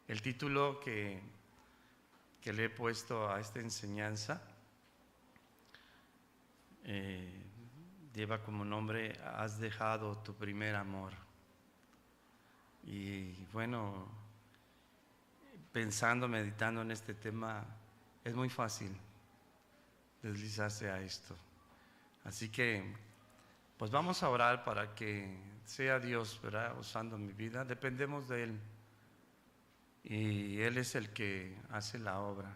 el título que le he puesto a esta enseñanza lleva como nombre "Has dejado tu primer amor". Y bueno, pensando, meditando en este tema, es muy fácil deslizarse a esto. Así que, pues vamos a orar para que sea Dios, ¿verdad?, usando mi vida. Dependemos de Él y Él es el que hace la obra.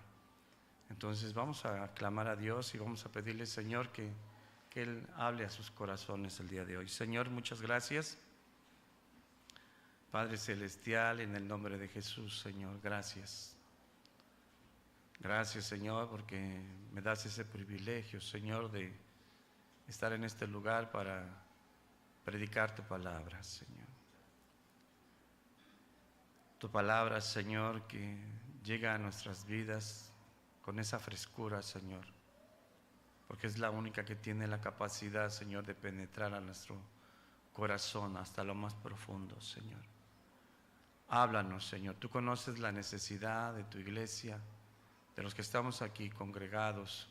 Entonces vamos a clamar a Dios y vamos a pedirle, Señor, que Él hable a sus corazones el día de hoy. Señor, muchas gracias. Padre Celestial, en el nombre de Jesús, Señor, gracias. Gracias, Señor, porque me das ese privilegio, Señor, de estar en este lugar para predicar tu palabra, Señor. Tu palabra, Señor, que llega a nuestras vidas con esa frescura, Señor, porque es la única que tiene la capacidad, Señor, de penetrar a nuestro corazón hasta lo más profundo, Señor. Háblanos, Señor. Tú conoces la necesidad de tu iglesia, de los que estamos aquí congregados,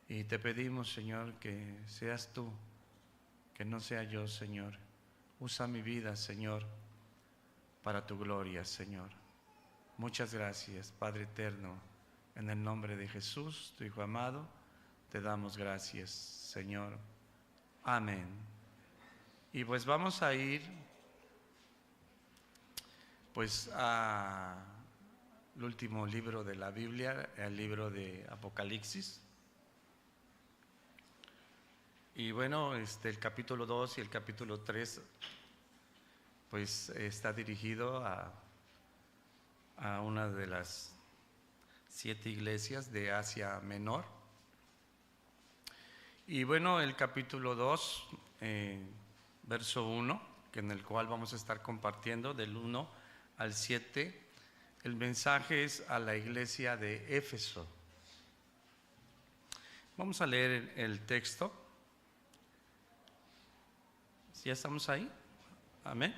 y te pedimos, Señor, que seas tú, que no sea yo, Señor. Usa mi vida, Señor, para tu gloria, Señor. Muchas gracias, Padre eterno. En el nombre de Jesús, tu Hijo amado, te damos gracias, Señor. Amén. Y pues vamos a ir al último libro de la Biblia, el libro de Apocalipsis. Y bueno, el capítulo 2 y el capítulo 3 pues está dirigido a una de las 7 iglesias de Asia Menor. Y bueno, el capítulo 2, verso 1, en el cual vamos a estar compartiendo del 1 al 7, el mensaje es a la iglesia de Éfeso. Vamos a leer el texto. ¿Ya estamos ahí? Amén.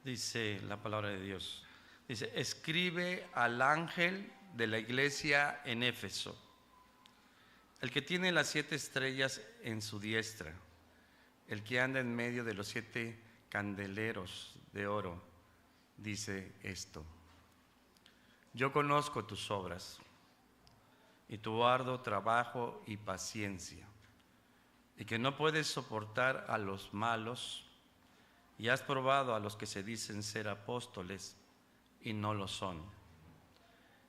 Dice la palabra de Dios. Dice: escribe al ángel de la iglesia en Éfeso, el que tiene las 7 estrellas en su diestra, el que anda en medio de los 7 candeleros de oro, dice esto: yo conozco tus obras y tu arduo trabajo y paciencia, y que no puedes soportar a los malos, y has probado a los que se dicen ser apóstoles y no lo son,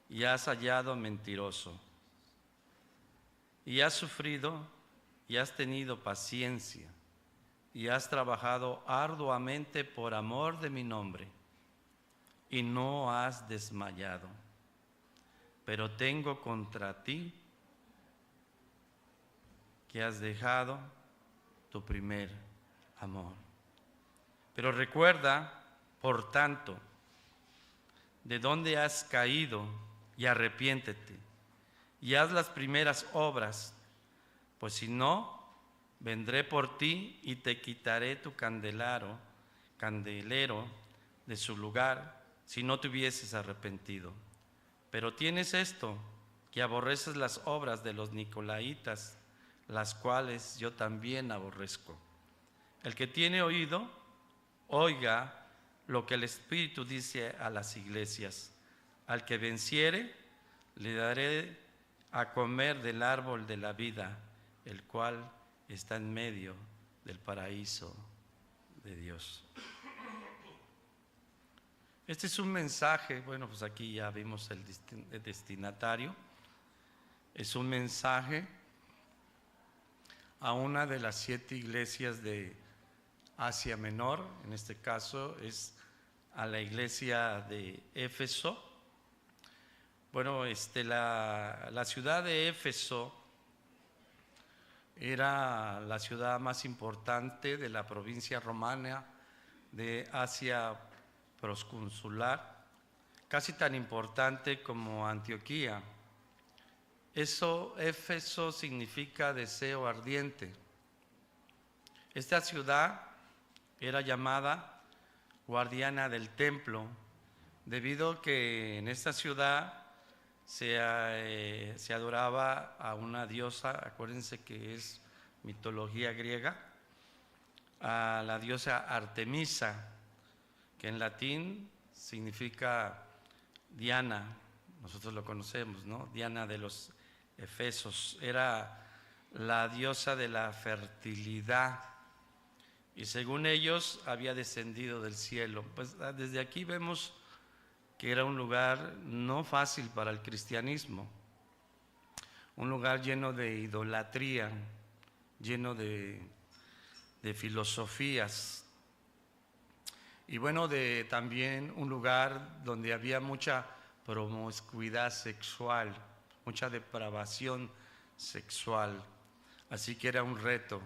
y has hallado mentiroso, y has sufrido y has tenido paciencia, y has trabajado arduamente por amor de mi nombre, y no has desmayado. Pero tengo contra ti que has dejado tu primer amor. Pero recuerda, por tanto, de dónde has caído, y arrepiéntete, y haz las primeras obras, pues si no, vendré por ti y te quitaré tu candelero de su lugar, si no te hubieses arrepentido. Pero tienes esto, que aborreces las obras de los nicolaítas, las cuales yo también aborrezco. El que tiene oído, oiga lo que el Espíritu dice a las iglesias. Al que venciere, le daré a comer del árbol de la vida, el cual está en medio del paraíso de Dios. Este es un mensaje, bueno, pues aquí ya vimos el destinatario. Es un mensaje a una de las 7 iglesias de Asia Menor. En este caso es a la iglesia de Éfeso. Bueno, la ciudad de Éfeso era la ciudad más importante de la provincia romana de Asia prosconsular, casi tan importante como Antioquía. Éfeso significa deseo ardiente. Esta ciudad era llamada guardiana del templo, debido a que en esta ciudad se adoraba a una diosa, acuérdense que es mitología griega, a la diosa Artemisa, que en latín significa Diana, nosotros lo conocemos, ¿no? Diana de los Efesos, era la diosa de la fertilidad y según ellos había descendido del cielo. Pues desde aquí vemos que era un lugar no fácil para el cristianismo, un lugar lleno de idolatría, lleno de filosofías y bueno, también un lugar donde había mucha promiscuidad sexual, mucha depravación sexual, así que era un reto,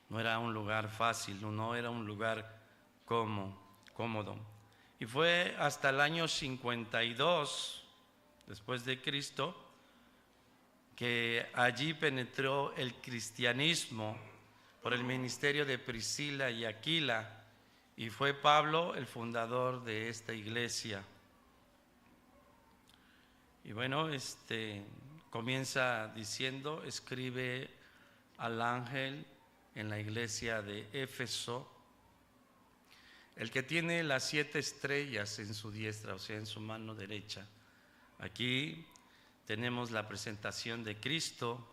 no era un lugar fácil, no era un lugar cómodo. Y fue hasta el año 52 después de Cristo que allí penetró el cristianismo por el ministerio de Priscila y Aquila, y fue Pablo el fundador de esta iglesia. Y bueno, comienza diciendo, escribe al ángel en la iglesia de Éfeso, el que tiene las 7 estrellas en su diestra, o sea, en su mano derecha. Aquí tenemos la presentación de Cristo.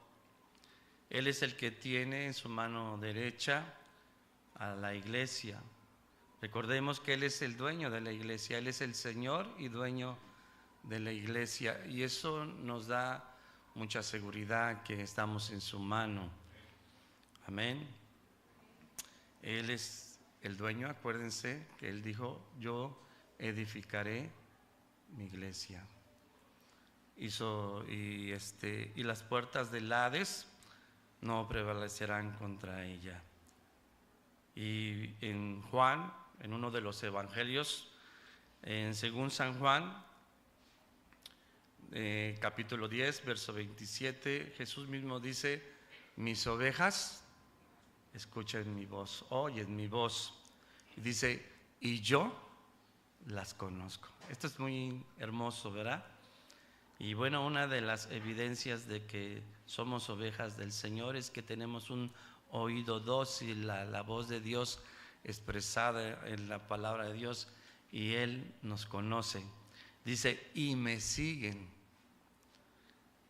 Él es el que tiene en su mano derecha a la iglesia. Recordemos que Él es el dueño de la iglesia, Él es el Señor y dueño de la iglesia, y eso nos da mucha seguridad que estamos en su mano. Amén. Él es el dueño, acuérdense que Él dijo, yo edificaré mi iglesia. Y las puertas del Hades no prevalecerán contra ella. Y en Juan, en uno de los evangelios, según San Juan, capítulo 10, verso 27, Jesús mismo dice, mis ovejas escuchen mi voz, oyen mi voz. Y dice, y yo las conozco. Esto es muy hermoso, ¿verdad? Y bueno, una de las evidencias de que somos ovejas del Señor es que tenemos un oído dócil a la voz de Dios expresada en la palabra de Dios, y Él nos conoce. Dice, y me siguen.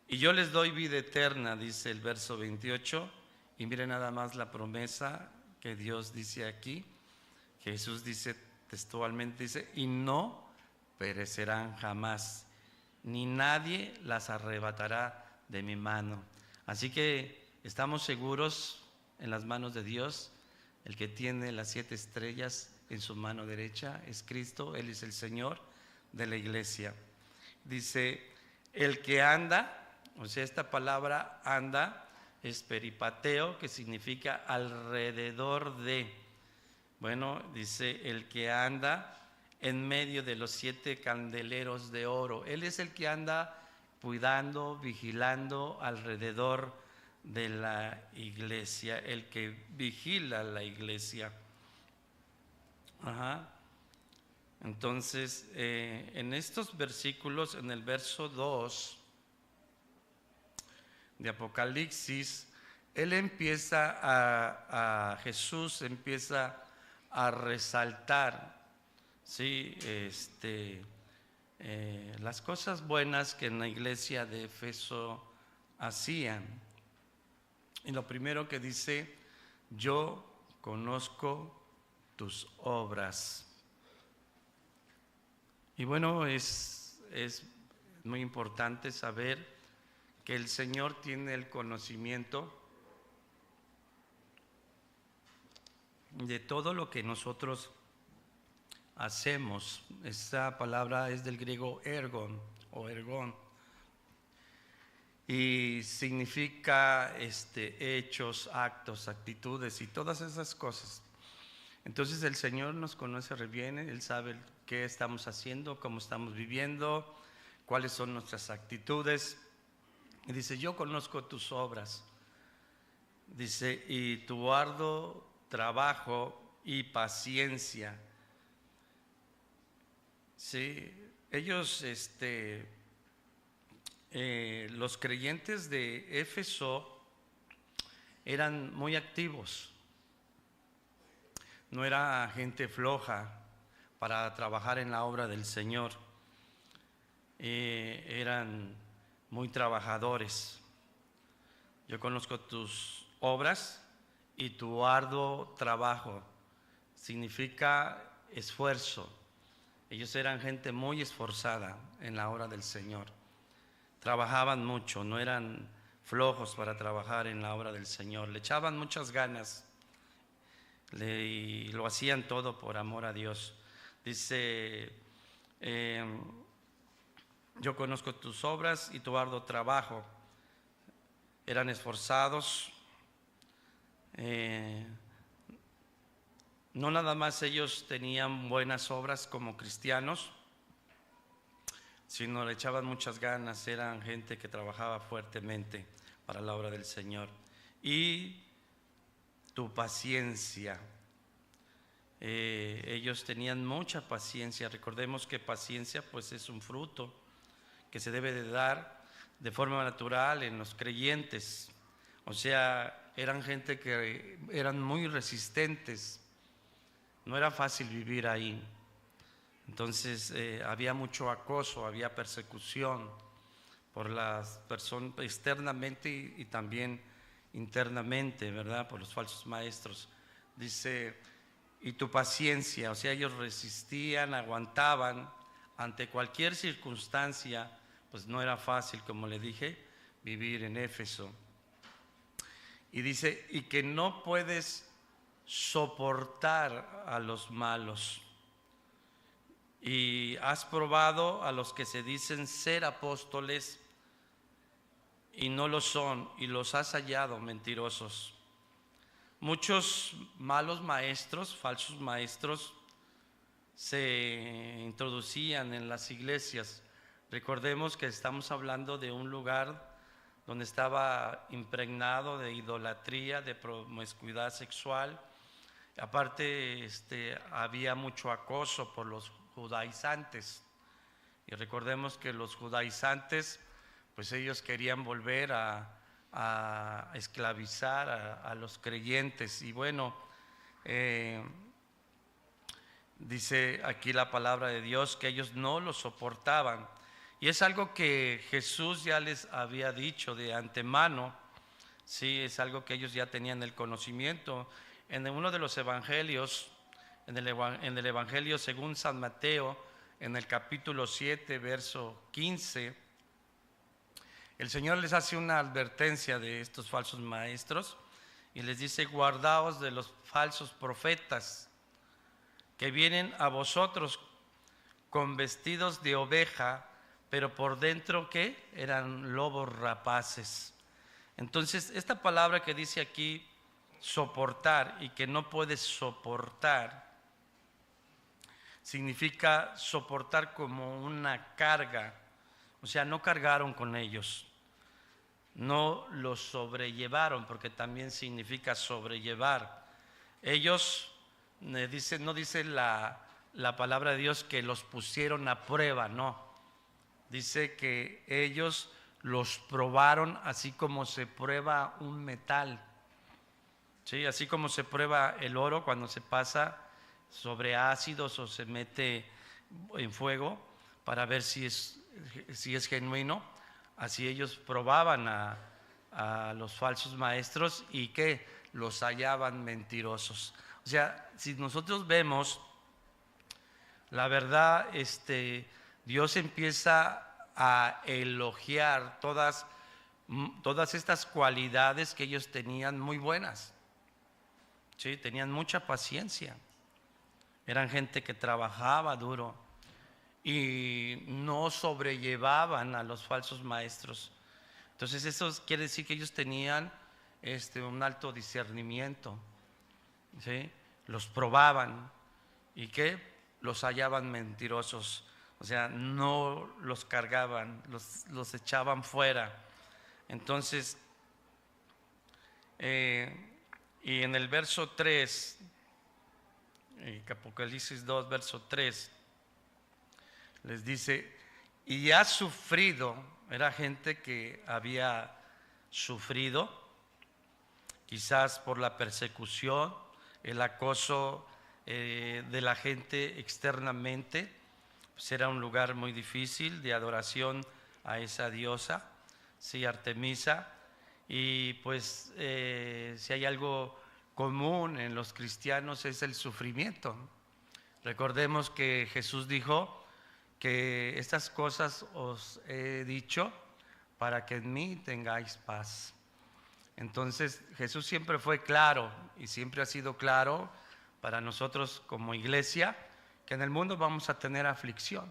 Y yo les doy vida eterna, dice el verso 28, y miren nada más la promesa que Dios dice aquí. Jesús dice textualmente, dice, y no perecerán jamás, ni nadie las arrebatará de mi mano. Así que estamos seguros en las manos de Dios. El que tiene las 7 estrellas en su mano derecha es Cristo, Él es el Señor de la iglesia. Dice, el que anda, o sea, esta palabra anda es peripateo, que significa alrededor de. Bueno, dice, el que anda en medio de los 7 candeleros de oro. Él es el que anda cuidando, vigilando alrededor de la iglesia, el que vigila la iglesia. Entonces, en estos versículos, en el verso 2 de Apocalipsis, Jesús empieza a resaltar, ¿sí? Las cosas buenas que en la iglesia de Éfeso hacían. Y lo primero que dice, yo conozco tus obras. Y bueno, es muy importante saber que el Señor tiene el conocimiento de todo lo que nosotros hacemos. Esta palabra es del griego ergon o ergón, y significa hechos, actos, actitudes y todas esas cosas. Entonces el Señor nos conoce re bien, Él sabe qué estamos haciendo, cómo estamos viviendo, cuáles son nuestras actitudes. Y dice, yo conozco tus obras. Dice, y tu arduo trabajo y paciencia. Sí, ellos, los creyentes de Éfeso eran muy activos, no era gente floja para trabajar en la obra del Señor, eran muy trabajadores. Yo conozco tus obras y tu arduo trabajo, significa esfuerzo. Ellos eran gente muy esforzada en la obra del Señor. Trabajaban mucho, no eran flojos para trabajar en la obra del Señor. Le echaban muchas ganas y lo hacían todo por amor a Dios. Dice, yo conozco tus obras y tu arduo trabajo. Eran esforzados. No nada más ellos tenían buenas obras como cristianos, sino le echaban muchas ganas, eran gente que trabajaba fuertemente para la obra del Señor. Y tu paciencia, ellos tenían mucha paciencia. Recordemos que paciencia pues es un fruto que se debe de dar de forma natural en los creyentes. O sea, eran gente que eran muy resistentes. No era fácil vivir ahí. Entonces había mucho acoso, había persecución por las personas externamente y también internamente, ¿verdad? Por los falsos maestros. Dice, y tu paciencia, o sea, ellos resistían, aguantaban ante cualquier circunstancia, pues no era fácil, como le dije, vivir en Éfeso. Y dice, y que no puedes soportar a los malos. Y has probado a los que se dicen ser apóstoles y no lo son, y los has hallado mentirosos. Muchos malos maestros, falsos maestros, se introducían en las iglesias. Recordemos que estamos hablando de un lugar donde estaba impregnado de idolatría, de promiscuidad sexual. Aparte, había mucho acoso por los judaizantes. Y recordemos que los judaizantes, pues ellos querían volver a esclavizar a los creyentes. Y bueno, dice aquí la palabra de Dios que ellos no lo soportaban. Y es algo que Jesús ya les había dicho de antemano. Sí, es algo que ellos ya tenían el conocimiento. En uno de los evangelios, en el evangelio según San Mateo, en el capítulo 7, verso 15, el Señor les hace una advertencia de estos falsos maestros y les dice: guardaos de los falsos profetas que vienen a vosotros con vestidos de oveja, pero por dentro, ¿qué? Eran lobos rapaces. Entonces, esta palabra que dice aquí, soportar, y que no puedes soportar, significa soportar como una carga. O sea, no cargaron con ellos, no los sobrellevaron, porque también significa sobrellevar. Ellos, no dice la palabra de Dios que los pusieron a prueba, no. Dice que ellos los probaron así como se prueba un metal. Sí, así como se prueba el oro cuando se pasa sobre ácidos o se mete en fuego para ver si es genuino. Así ellos probaban a los falsos maestros y que los hallaban mentirosos. O sea, si nosotros vemos, la verdad, Dios empieza a elogiar todas estas cualidades que ellos tenían muy buenas. Sí, tenían mucha paciencia. Eran gente que trabajaba duro y no sobrellevaban a los falsos maestros. Entonces eso quiere decir que ellos tenían un alto discernimiento, ¿sí? Los probaban y que los hallaban mentirosos. O sea, no los cargaban, los echaban fuera. Entonces, y en el verso 3, Apocalipsis 2, verso 3, les dice, y ha sufrido, era gente que había sufrido, quizás por la persecución, el acoso de la gente externamente, pues era un lugar muy difícil de adoración a esa diosa, sí, Artemisa, y pues si hay algo común en los cristianos es el sufrimiento. Recordemos que Jesús dijo que estas cosas os he dicho para que en mí tengáis paz. Entonces Jesús siempre fue claro y siempre ha sido claro para nosotros como iglesia que en el mundo vamos a tener aflicción.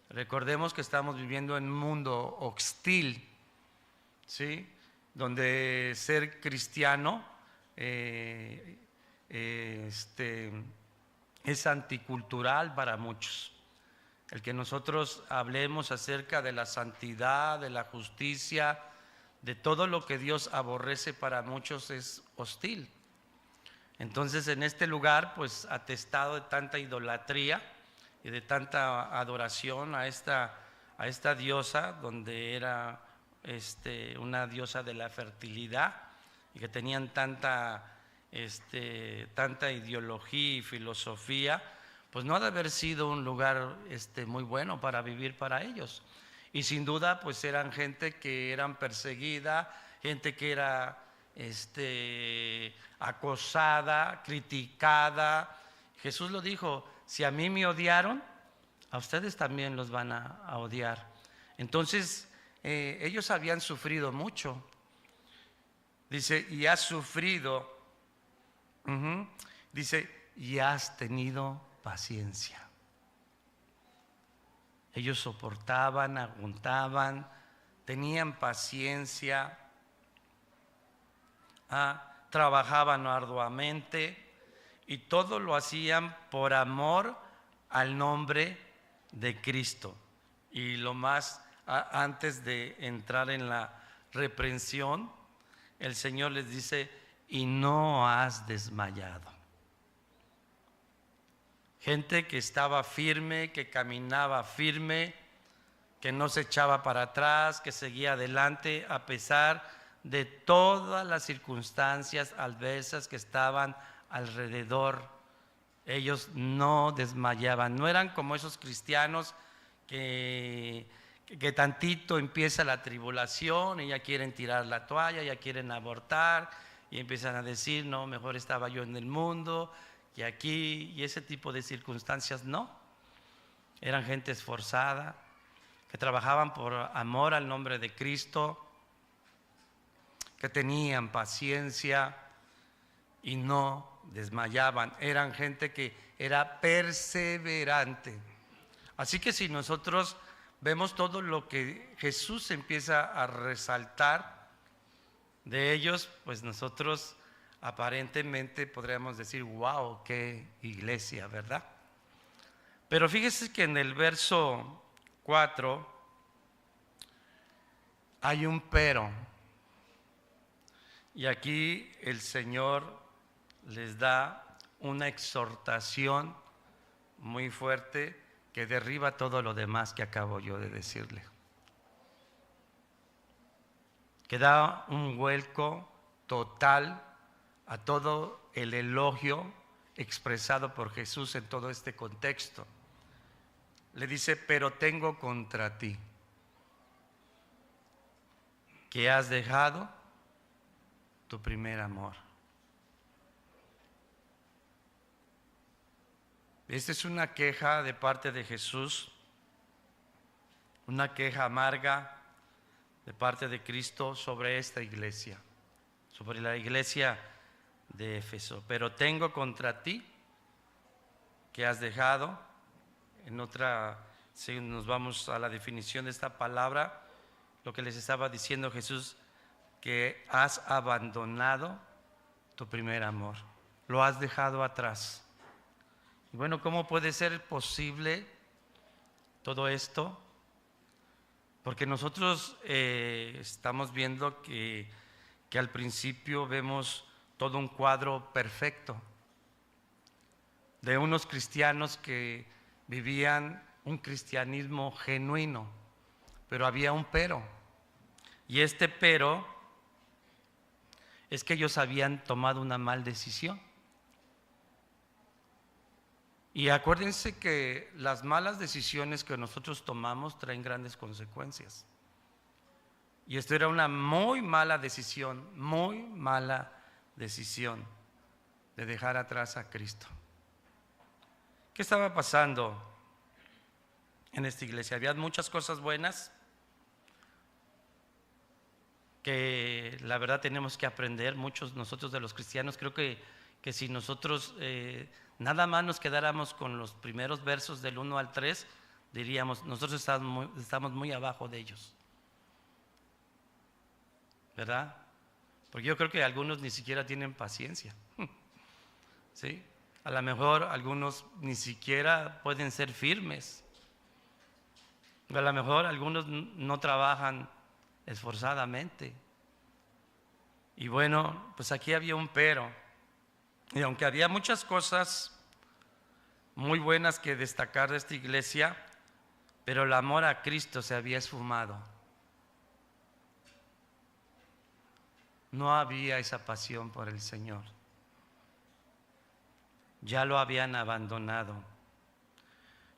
Recordemos que estamos viviendo en un mundo hostil, ¿sí? Donde ser cristiano es anticultural para muchos. El que nosotros hablemos acerca de la santidad, de la justicia, de todo lo que Dios aborrece, para muchos es hostil. Entonces en este lugar, pues atestado de tanta idolatría y de tanta adoración a esta diosa, donde era una diosa de la fertilidad, y que tenían tanta ideología y filosofía, pues no ha de haber sido un lugar muy bueno para vivir para ellos. Y sin duda pues eran gente que eran perseguida, gente que era acosada, criticada. Jesús lo dijo, si a mí me odiaron, a ustedes también los van a odiar. Entonces ellos habían sufrido mucho. Dice, y has sufrido, dice, y has tenido paciencia. Ellos soportaban, aguantaban, tenían paciencia, trabajaban arduamente, y todo lo hacían por amor al nombre de Cristo. Y lo más, antes de entrar en la reprensión, el Señor les dice, y no has desmayado. Gente que estaba firme, que caminaba firme, que no se echaba para atrás, que seguía adelante a pesar de todas las circunstancias adversas que estaban alrededor. Ellos no desmayaban, no eran como esos cristianos que tantito empieza la tribulación y ya quieren tirar la toalla, ya quieren abortar y empiezan a decir, no, mejor estaba yo en el mundo y aquí, y ese tipo de circunstancias no. Eran gente esforzada, que trabajaban por amor al nombre de Cristo, que tenían paciencia y no desmayaban. Eran gente que era perseverante. Así que si nosotros vemos todo lo que Jesús empieza a resaltar de ellos, pues nosotros aparentemente podríamos decir, wow, qué iglesia, ¿verdad? Pero fíjese que en el verso 4 hay un pero. Y aquí el Señor les da una exhortación muy fuerte que derriba todo lo demás que acabo yo de decirle. Que da un vuelco total a todo el elogio expresado por Jesús en todo este contexto. Le dice, pero tengo contra ti que has dejado tu primer amor. Esta es una queja de parte de Jesús, una queja amarga de parte de Cristo sobre esta iglesia, sobre la iglesia de Éfeso. Pero tengo contra ti que has dejado, en otra, si nos vamos a la definición de esta palabra, lo que les estaba diciendo Jesús, que has abandonado tu primer amor, lo has dejado atrás. Y bueno, ¿cómo puede ser posible todo esto? Porque nosotros estamos viendo que al principio vemos todo un cuadro perfecto de unos cristianos que vivían un cristianismo genuino, pero había un pero. Y este pero es que ellos habían tomado una mal decisión. Y acuérdense que las malas decisiones que nosotros tomamos traen grandes consecuencias. Y esto era una muy mala decisión de dejar atrás a Cristo. ¿Qué estaba pasando en esta iglesia? Había muchas cosas buenas que la verdad tenemos que aprender, muchos nosotros de los cristianos. Creo que si nosotros nada más nos quedáramos con los primeros versos del 1 al 3, diríamos, nosotros estamos muy abajo de ellos, ¿verdad? Porque yo creo que algunos ni siquiera tienen paciencia, ¿sí? A lo mejor algunos ni siquiera pueden ser firmes, a lo mejor algunos no trabajan esforzadamente. Y bueno, pues aquí había un pero. Y aunque había muchas cosas muy buenas que destacar de esta iglesia, pero el amor a Cristo se había esfumado. No había esa pasión por el Señor. Ya lo habían abandonado.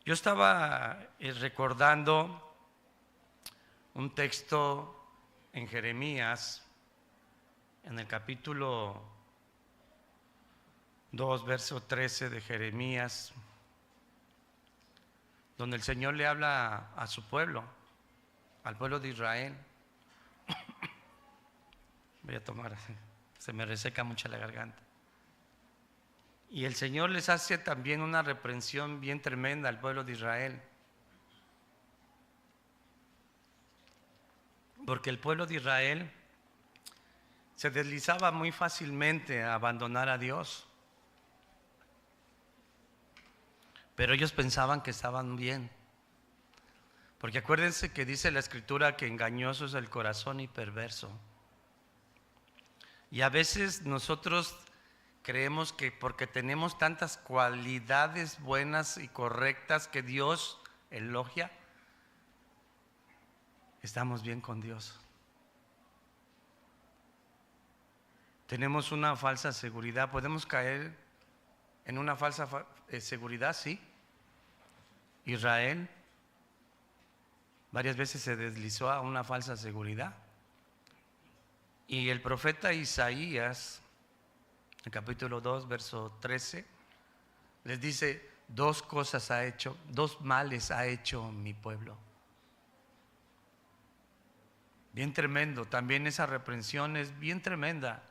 Yo estaba recordando un texto en Jeremías, en el capítulo 2, verso 13 de Jeremías, donde el Señor le habla a su pueblo, al pueblo de Israel. Voy a tomar, se me reseca mucho la garganta. Y el Señor les hace también una reprensión bien tremenda al pueblo de Israel. Porque el pueblo de Israel se deslizaba muy fácilmente a abandonar a Dios. Pero ellos pensaban que estaban bien. Porque acuérdense que dice la Escritura que engañoso es el corazón y perverso. Y a veces nosotros creemos que porque tenemos tantas cualidades buenas y correctas que Dios elogia, estamos bien con Dios. Tenemos una falsa seguridad, podemos caer en una falsa seguridad, sí. Israel varias veces se deslizó a una falsa seguridad. Y el profeta Isaías, en capítulo 2, verso 13, les dice, dos males ha hecho mi pueblo. Bien tremendo, también esa reprensión es bien tremenda.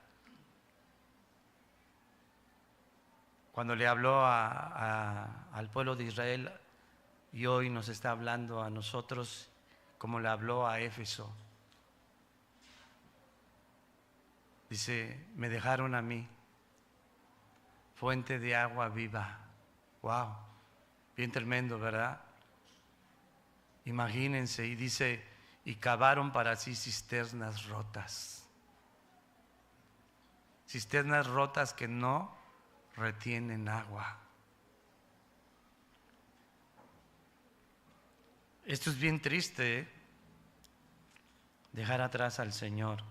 Cuando le habló al pueblo de Israel, y hoy nos está hablando a nosotros como le habló a Éfeso. Dice, me dejaron a mí, fuente de agua viva. Wow, bien tremendo, ¿verdad? Imagínense, y dice, y cavaron para sí cisternas rotas. Cisternas rotas que no retienen agua. Esto es bien triste, ¿eh? Dejar atrás al Señor.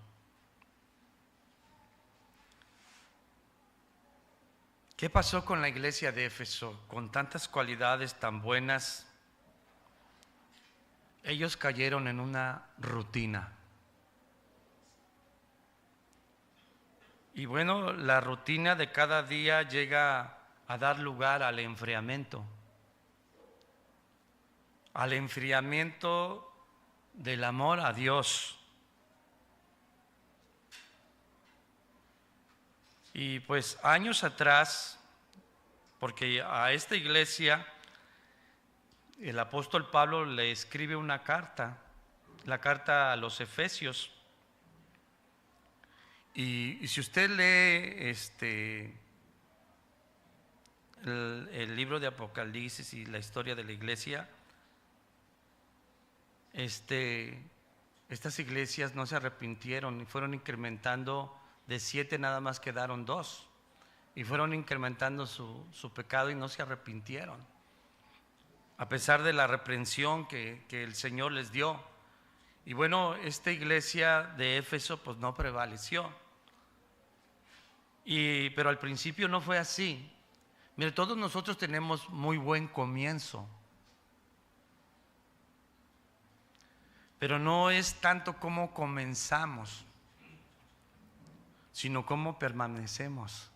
¿Qué pasó con la iglesia de Éfeso? Con tantas cualidades tan buenas, ellos cayeron en una rutina. Y bueno, la rutina de cada día llega a dar lugar al enfriamiento del amor a Dios. Y pues años atrás, porque a esta iglesia el apóstol Pablo le escribe una carta, la carta a los Efesios. Y si usted lee el libro de Apocalipsis y la historia de la iglesia, estas iglesias no se arrepintieron y fueron incrementando. De 7 nada más quedaron 2 y fueron incrementando su pecado y no se arrepintieron. a pesar de la reprensión que el Señor les dio. Y bueno, esta iglesia de Éfeso pues no prevaleció. Pero al principio no fue así. Mire, todos nosotros tenemos muy buen comienzo, pero no es tanto cómo comenzamos, sino cómo permanecemos.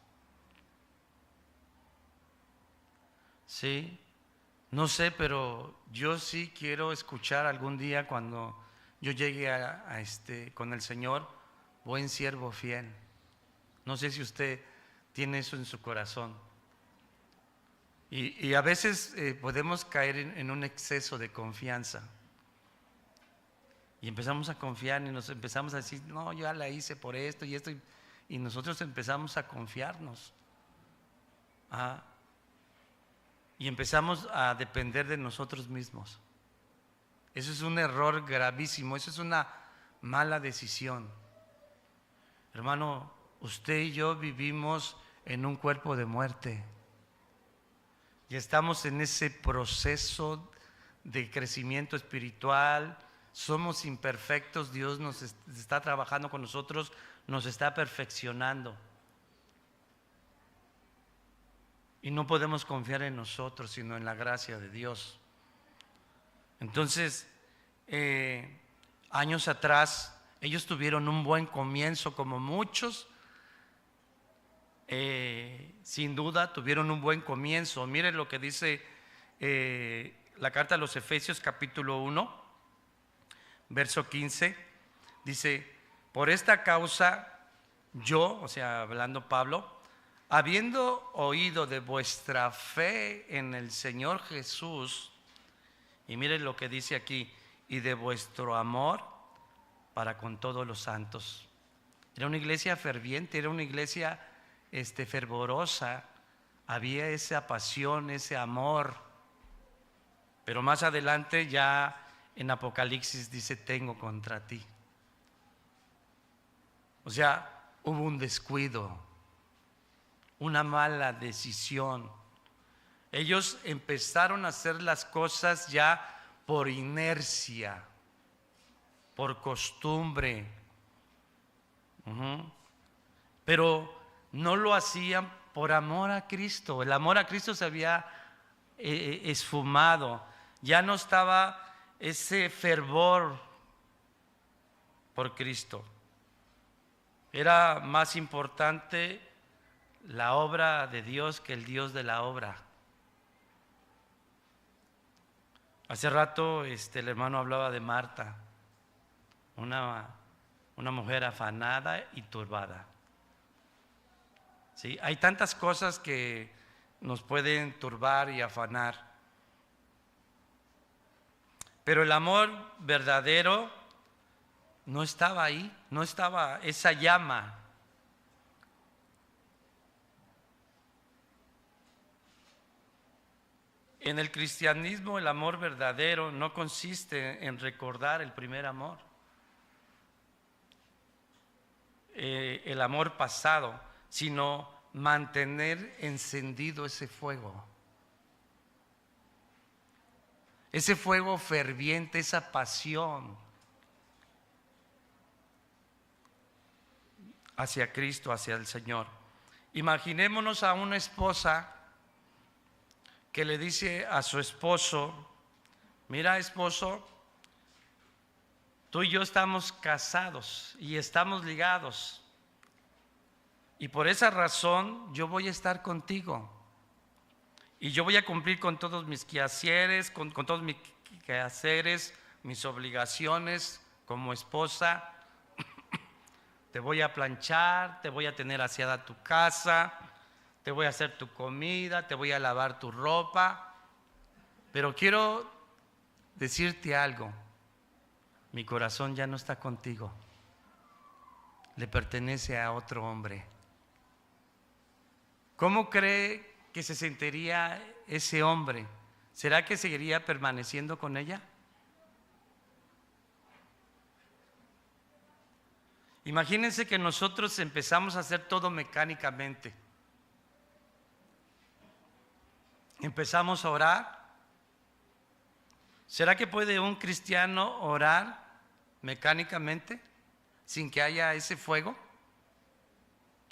Sí, no sé, pero yo sí quiero escuchar algún día cuando yo llegue con el Señor, buen siervo fiel. No sé si usted tiene eso en su corazón. Y a veces podemos caer en un exceso de confianza. Y empezamos a confiar y nos empezamos a decir, no, yo ya la hice por esto y esto. Y nosotros empezamos a confiarnos. Y empezamos a depender de nosotros mismos. Eso es un error gravísimo, eso es una mala decisión. Hermano, usted y yo vivimos en un cuerpo de muerte. Y estamos en ese proceso de crecimiento espiritual. Somos imperfectos, Dios nos está trabajando con nosotros, nos está perfeccionando. Y no podemos confiar en nosotros, sino en la gracia de Dios. Entonces, años atrás, ellos tuvieron un buen comienzo, como muchos, sin duda, tuvieron un buen comienzo. Miren lo que dice la carta a los Efesios, capítulo 1, verso 15. Dice, por esta causa yo, o sea, hablando Pablo, habiendo oído de vuestra fe en el Señor Jesús, y miren lo que dice aquí, y de vuestro amor para con todos los santos. Era una iglesia ferviente, era una iglesia fervorosa, había esa pasión, ese amor. Pero más adelante ya en Apocalipsis dice, tengo contra ti. O sea, hubo un descuido, una mala decisión. Ellos empezaron a hacer las cosas ya por inercia, por costumbre. Pero no lo hacían por amor a Cristo. El amor a Cristo se había esfumado. Ya no estaba ese fervor por Cristo. Era más importante la obra de Dios que el Dios de la obra. Hace rato el hermano hablaba de Marta, una mujer afanada y turbada. ¿Sí? Hay tantas cosas que nos pueden turbar y afanar. Pero el amor verdadero no estaba ahí, no estaba esa llama. En el cristianismo el amor verdadero no consiste en recordar el primer amor, el amor pasado, sino mantener encendido ese fuego ferviente, esa pasión hacia Cristo, hacia el Señor. Imaginémonos a una esposa que le dice a su esposo, mira esposo, tú y yo estamos casados y estamos ligados, y por esa razón yo voy a estar contigo y yo voy a cumplir con todos mis quehaceres, con todos mis quehaceres, mis obligaciones como esposa. Te voy a planchar, te voy a tener aseada tu casa, te voy a hacer tu comida, te voy a lavar tu ropa. Pero quiero decirte algo, mi corazón ya no está contigo, le pertenece a otro hombre. ¿Cómo cree que se sentiría ese hombre? ¿Será que seguiría permaneciendo con ella? Imagínense que nosotros empezamos a hacer todo mecánicamente. Empezamos a orar ¿Será que puede un cristiano orar mecánicamente sin que haya ese fuego,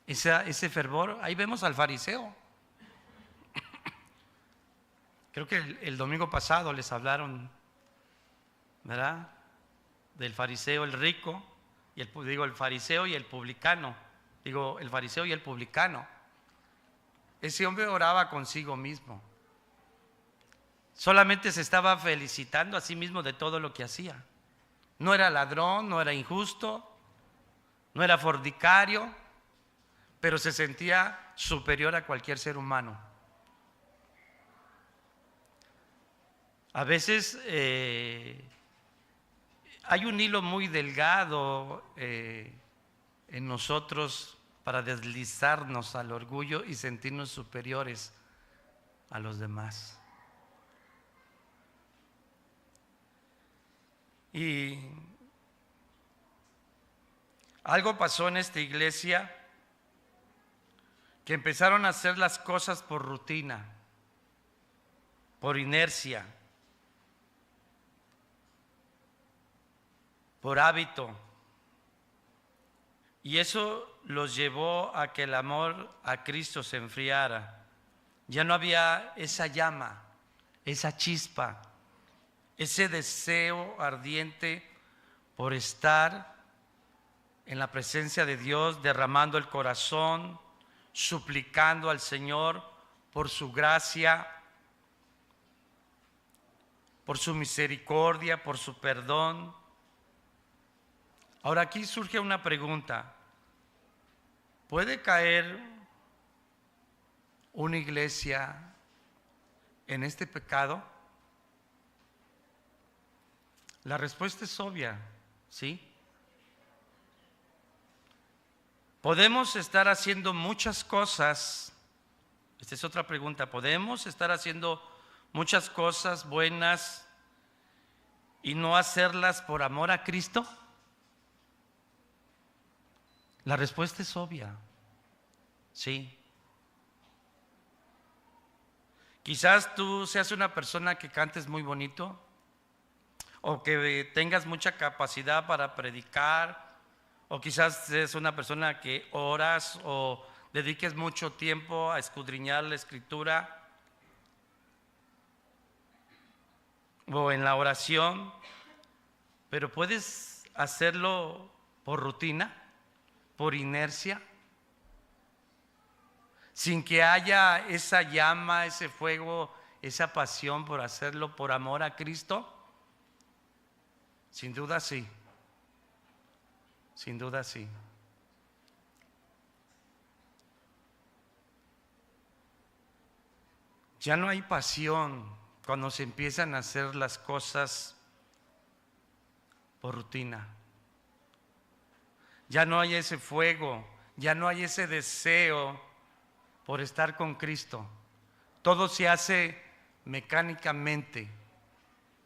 ese fervor? Ahí vemos al fariseo. Creo que el domingo pasado les hablaron, ¿verdad? Del fariseo, el rico, y el fariseo y el publicano. El fariseo y el publicano. Ese hombre oraba consigo mismo. Solamente se estaba felicitando a sí mismo de todo lo que hacía. No era ladrón, no era injusto, no era fornicario, pero se sentía superior a cualquier ser humano. A veces hay un hilo muy delgado en nosotros para deslizarnos al orgullo y sentirnos superiores a los demás. Y algo pasó en esta iglesia, que empezaron a hacer las cosas por rutina, por inercia, por hábito. Y eso los llevó a que el amor a Cristo se enfriara. Ya no había esa llama, esa chispa, ese deseo ardiente por estar en la presencia de Dios, derramando el corazón, suplicando al Señor por su gracia, por su misericordia, por su perdón. Ahora aquí surge una pregunta: ¿puede caer una iglesia en este pecado? La respuesta es obvia, ¿sí? Podemos estar haciendo muchas cosas. Esta es otra pregunta. ¿Podemos estar haciendo muchas cosas buenas y no hacerlas por amor a Cristo? La respuesta es obvia, sí. Quizás tú seas una persona que cantes muy bonito, o que tengas mucha capacidad para predicar, o quizás seas una persona que oras o dediques mucho tiempo a escudriñar la Escritura o en la oración, pero puedes hacerlo por rutina, por inercia, sin que haya esa llama, ese fuego, esa pasión por hacerlo por amor a Cristo. Sin duda sí, sin duda sí. Ya no hay pasión cuando se empiezan a hacer las cosas por rutina. Ya no hay ese fuego, ya no hay ese deseo por estar con Cristo. Todo se hace mecánicamente,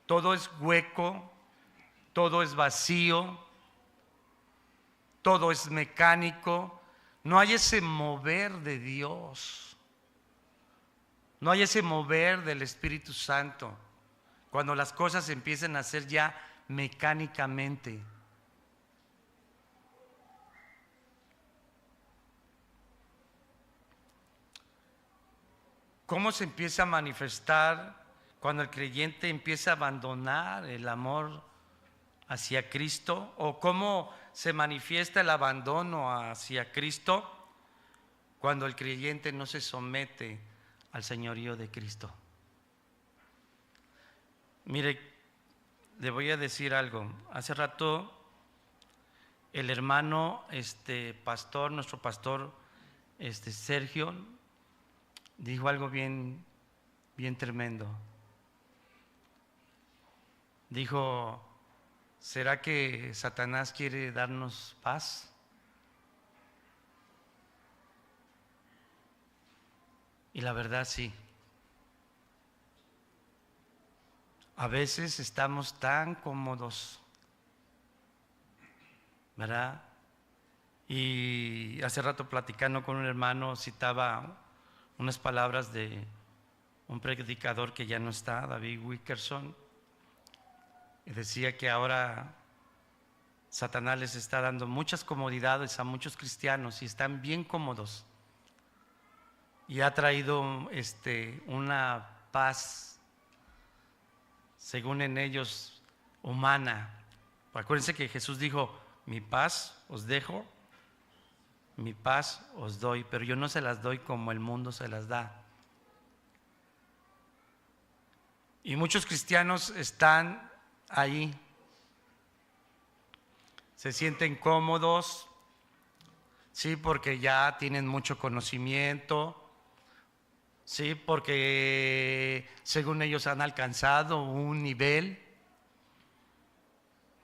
todo es hueco, todo es vacío, todo es mecánico. No hay ese mover de Dios, no hay ese mover del Espíritu Santo cuando las cosas se empiezan a hacer ya mecánicamente. ¿Cómo se empieza a manifestar cuando el creyente empieza a abandonar el amor hacia Cristo? ¿O cómo se manifiesta el abandono hacia Cristo cuando el creyente no se somete al señorío de Cristo? Mire, le voy a decir algo. Hace rato el hermano pastor, nuestro pastor Sergio, dijo algo bien tremendo. Dijo: ¿será que Satanás quiere darnos paz? Y la verdad sí. A veces estamos tan cómodos, ¿verdad? Y hace rato platicando con un hermano citaba unas palabras de un predicador que ya no está, David Wickerson, Y decía que ahora Satanás les está dando muchas comodidades a muchos cristianos y están bien cómodos. Y ha traído una paz, según en ellos, humana. Acuérdense que Jesús dijo: mi paz os dejo, mi paz os doy, pero yo no se las doy como el mundo se las da. Y muchos cristianos están ahí, se sienten cómodos, sí, porque ya tienen mucho conocimiento, sí, porque según ellos han alcanzado un nivel,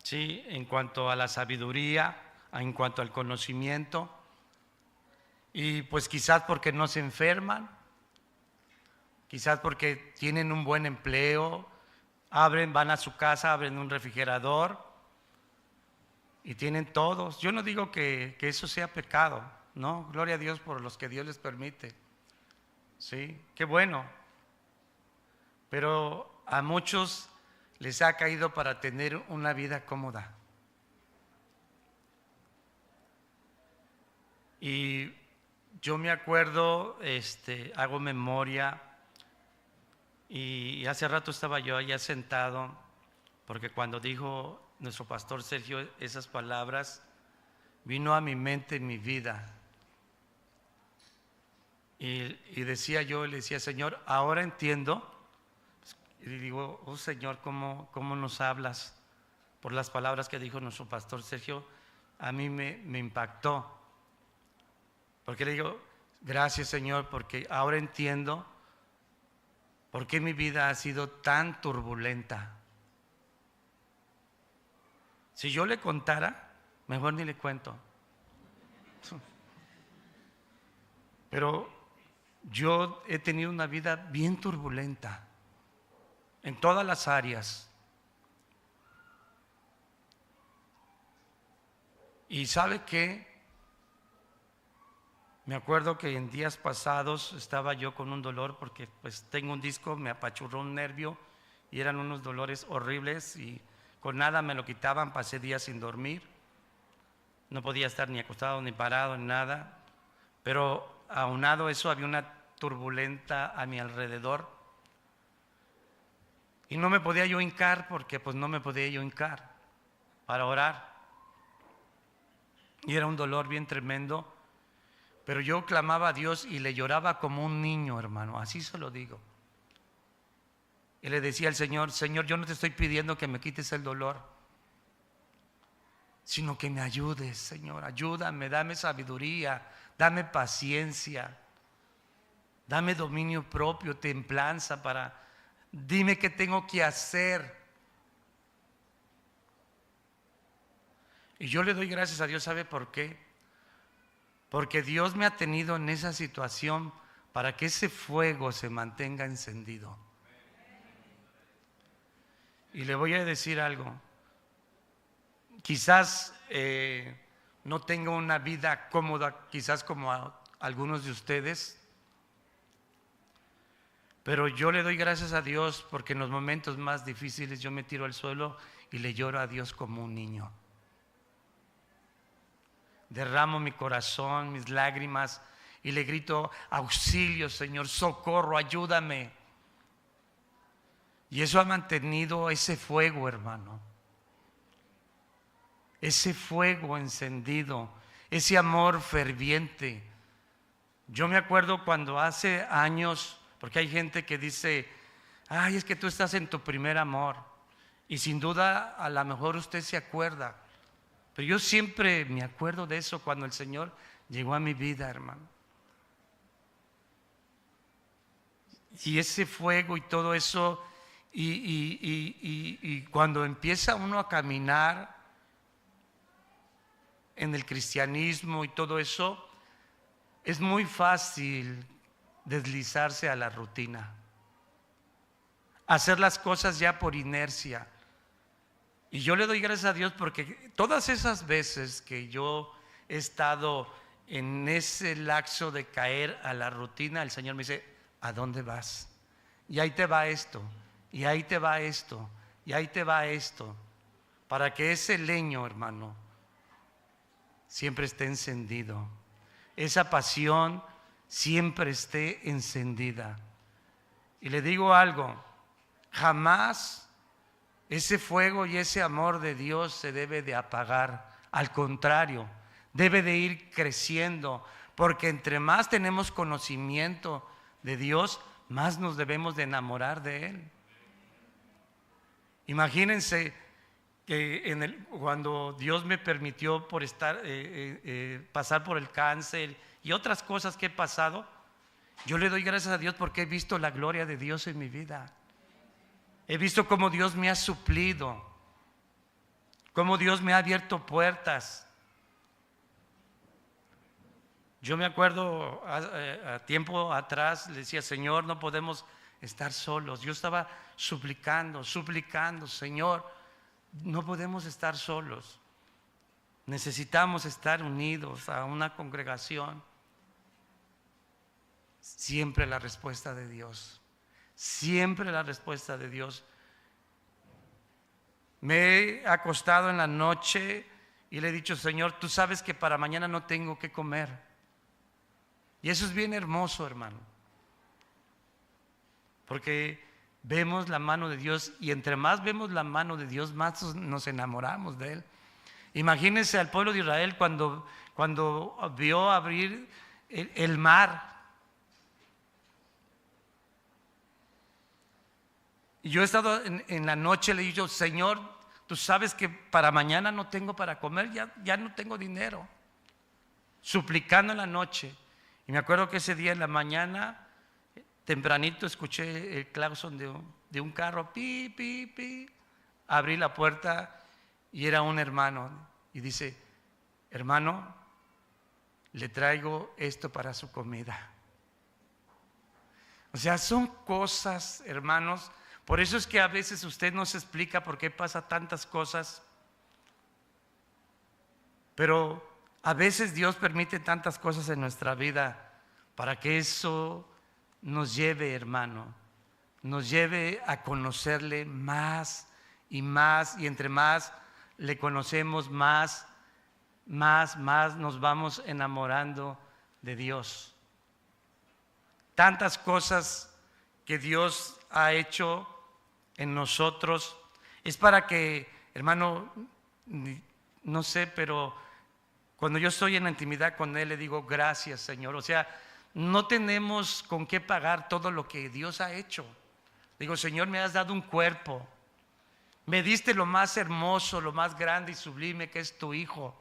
sí, en cuanto a la sabiduría, en cuanto al conocimiento, y pues quizás porque no se enferman, quizás porque tienen un buen empleo, van a su casa, abren un refrigerador y tienen todos. Yo no digo que eso sea pecado, no, gloria a Dios por los que Dios les permite, sí, qué bueno, pero a muchos les ha caído para tener una vida cómoda. Y yo me acuerdo, hago memoria, y hace rato estaba yo allá sentado, porque cuando dijo nuestro pastor Sergio esas palabras, vino a mi mente mi vida. Y decía yo, le decía: Señor, ahora entiendo. Y digo: oh Señor, ¿cómo nos hablas? Por las palabras que dijo nuestro pastor Sergio, a mí me impactó. Porque le digo: gracias Señor, porque ahora entiendo por qué mi vida ha sido tan turbulenta. Si yo le contara, mejor ni le cuento. Pero yo he tenido una vida bien turbulenta en todas las áreas. Y ¿sabe qué? Me acuerdo que en días pasados estaba yo con un dolor porque pues tengo un disco, me apachurró un nervio y eran unos dolores horribles y con nada me lo quitaban. Pasé días sin dormir, no podía estar ni acostado ni parado ni nada, pero aunado a eso había una turbulenta a mi alrededor y no me podía yo hincar, porque pues no me podía yo hincar para orar y era un dolor bien tremendo. Pero yo clamaba a Dios y le lloraba como un niño, hermano, así se lo digo. Y le decía al Señor: Señor, yo no te estoy pidiendo que me quites el dolor, sino que me ayudes, Señor, ayúdame, dame sabiduría, dame paciencia, dame dominio propio, templanza dime qué tengo que hacer. Y yo le doy gracias a Dios, ¿sabe por qué? Porque Dios me ha tenido en esa situación para que ese fuego se mantenga encendido. Y le voy a decir algo. Quizás no tenga una vida cómoda, quizás como algunos de ustedes, pero yo le doy gracias a Dios porque en los momentos más difíciles yo me tiro al suelo y le lloro a Dios como un niño. Derramo mi corazón, mis lágrimas y le grito: auxilio, Señor, socorro, ayúdame. Y eso ha mantenido ese fuego, hermano, ese fuego encendido, ese amor ferviente. Yo me acuerdo cuando hace años, porque hay gente que dice: ay, es que tú estás en tu primer amor, y sin duda a lo mejor usted se acuerda. Pero yo siempre me acuerdo de eso cuando el Señor llegó a mi vida, hermano. Y ese fuego y todo eso, y cuando empieza uno a caminar en el cristianismo y todo eso, es muy fácil deslizarse a la rutina, hacer las cosas ya por inercia. Y yo le doy gracias a Dios porque todas esas veces que yo he estado en ese lapso de caer a la rutina, el Señor me dice: ¿a dónde vas? Y ahí te va esto, y ahí te va esto, Y ahí te va esto, para que ese leño, hermano, siempre esté encendido. Esa pasión siempre esté encendida. Y le digo algo, jamás ese fuego y ese amor de Dios se debe de apagar. Al contrario, debe de ir creciendo, porque entre más tenemos conocimiento de Dios, más nos debemos de enamorar de Él. Imagínense que cuando Dios me permitió por pasar por el cáncer y otras cosas que he pasado, yo le doy gracias a Dios porque he visto la gloria de Dios en mi vida. He visto cómo Dios me ha suplido, cómo Dios me ha abierto puertas. Yo me acuerdo a tiempo atrás, le decía, Señor, no podemos estar solos. Yo estaba suplicando, Señor, no podemos estar solos. Necesitamos estar unidos a una congregación. Siempre la respuesta de Dios. Siempre la respuesta de Dios. Me he acostado en la noche y le he dicho, Señor, tú sabes que para mañana no tengo que comer. Y eso es bien hermoso, hermano. Porque vemos la mano de Dios y entre más vemos la mano de Dios, más nos enamoramos de Él. Imagínense al pueblo de Israel cuando vio abrir el mar. Y yo he estado en la noche, le he dicho, Señor, tú sabes que para mañana no tengo para comer, ya no tengo dinero. Suplicando en la noche. Y me acuerdo que ese día en la mañana, tempranito, escuché el claxon de un carro, pi, pi, pi. Abrí la puerta y era un hermano. Y dice, hermano, le traigo esto para su comida. O sea, son cosas, hermanos. Por eso es que a veces usted no se explica por qué pasa tantas cosas. Pero a veces Dios permite tantas cosas en nuestra vida para que eso nos lleve, hermano, nos lleve a conocerle más y más. Y entre más le conocemos, más nos vamos enamorando de Dios. Tantas cosas que Dios ha hecho en nosotros es para que, hermano, no sé, pero cuando yo estoy en la intimidad con Él le digo gracias, Señor. O sea, no tenemos con qué pagar todo lo que Dios ha hecho. Digo, Señor, me has dado un cuerpo, me diste lo más hermoso, lo más grande y sublime que es tu Hijo.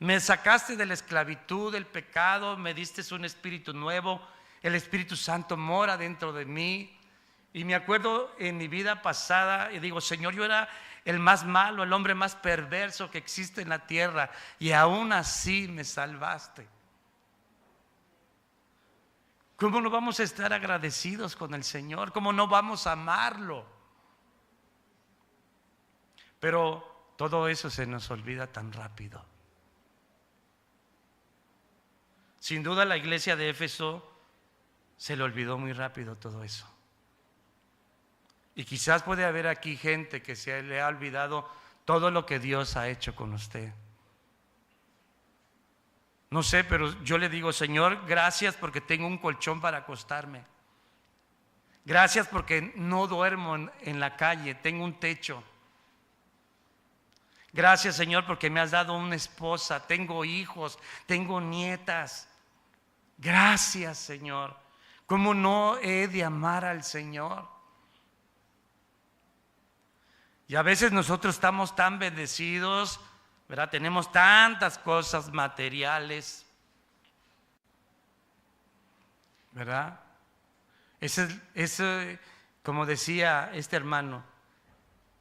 Me sacaste de la esclavitud, del pecado, me diste un espíritu nuevo. El Espíritu Santo mora dentro de mí. Y me acuerdo en mi vida pasada y digo, Señor, yo era el más malo, el hombre más perverso que existe en la tierra, y aún así me salvaste. ¿Cómo no vamos a estar agradecidos con el Señor? ¿Cómo no vamos a amarlo? Pero todo eso se nos olvida tan rápido. Sin duda la iglesia de Éfeso se le olvidó muy rápido todo eso. Y quizás puede haber aquí gente que se le ha olvidado todo lo que Dios ha hecho con usted. No sé, pero yo le digo, Señor, gracias porque tengo un colchón para acostarme. Gracias porque no duermo en la calle, tengo un techo. Gracias, Señor, porque me has dado una esposa, tengo hijos, tengo nietas. Gracias, Señor. ¿Cómo no he de amar al Señor? Y a veces nosotros estamos tan bendecidos, ¿verdad? Tenemos tantas cosas materiales, ¿verdad? Como decía este hermano,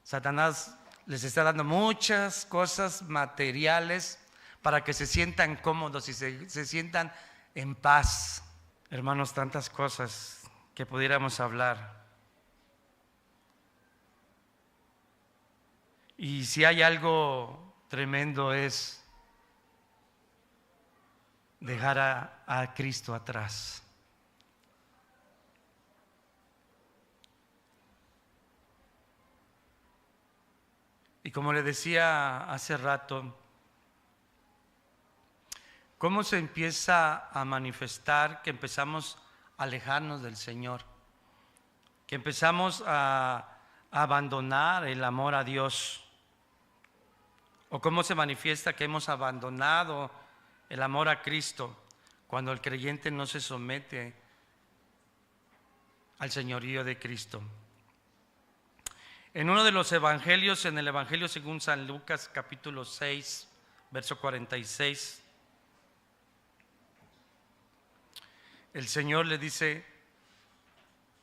Satanás les está dando muchas cosas materiales para que se sientan cómodos y se sientan en paz. Hermanos, tantas cosas que pudiéramos hablar. Y si hay algo tremendo es dejar a Cristo atrás. Y como le decía hace rato, ¿cómo se empieza a manifestar que empezamos a alejarnos del Señor? Que empezamos a abandonar el amor a Dios. ¿O cómo se manifiesta que hemos abandonado el amor a Cristo cuando el creyente no se somete al señorío de Cristo? En uno de los evangelios, en el Evangelio según San Lucas, capítulo 6, verso 46, el Señor le dice: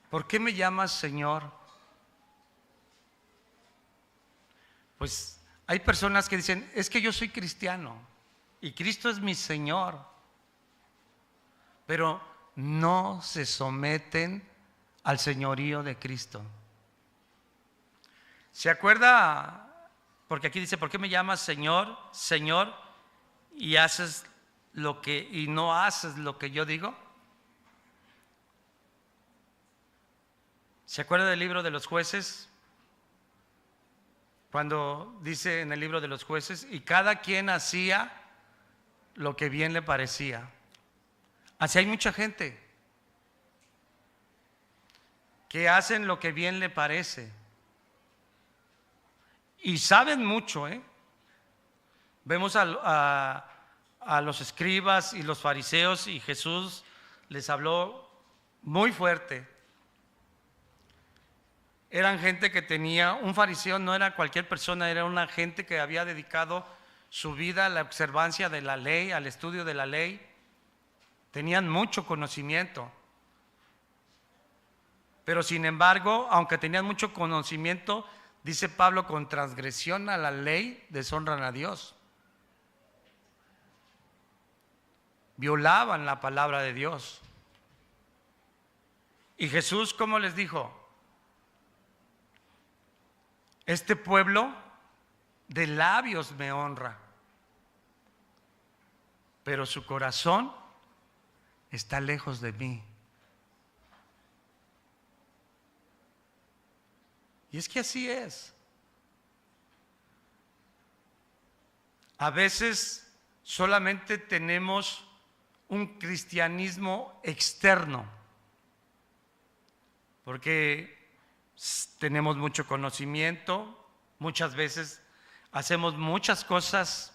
¿por qué me llamas Señor? Pues hay personas que dicen: es que yo soy cristiano y Cristo es mi Señor, pero no se someten al señorío de Cristo. ¿Se acuerda? Porque aquí dice: ¿por qué me llamas Señor, Señor, y no haces lo que yo digo? ¿Se acuerda del libro de los jueces? Cuando dice en el libro de los jueces: y cada quien hacía lo que bien le parecía. Así hay mucha gente que hacen lo que bien le parece y saben mucho, Vemos a los escribas y los fariseos, y Jesús les habló muy fuerte. Eran gente que tenía, un fariseo no era cualquier persona, era una gente que había dedicado su vida a la observancia de la ley, al estudio de la ley. Tenían mucho conocimiento. Pero sin embargo, aunque tenían mucho conocimiento, dice Pablo, con transgresión a la ley deshonran a Dios. Violaban la palabra de Dios. Y Jesús, ¿cómo les dijo? Este pueblo de labios me honra, pero su corazón está lejos de mí. Y es que así es. A veces solamente tenemos un cristianismo externo, porque tenemos mucho conocimiento, muchas veces hacemos muchas cosas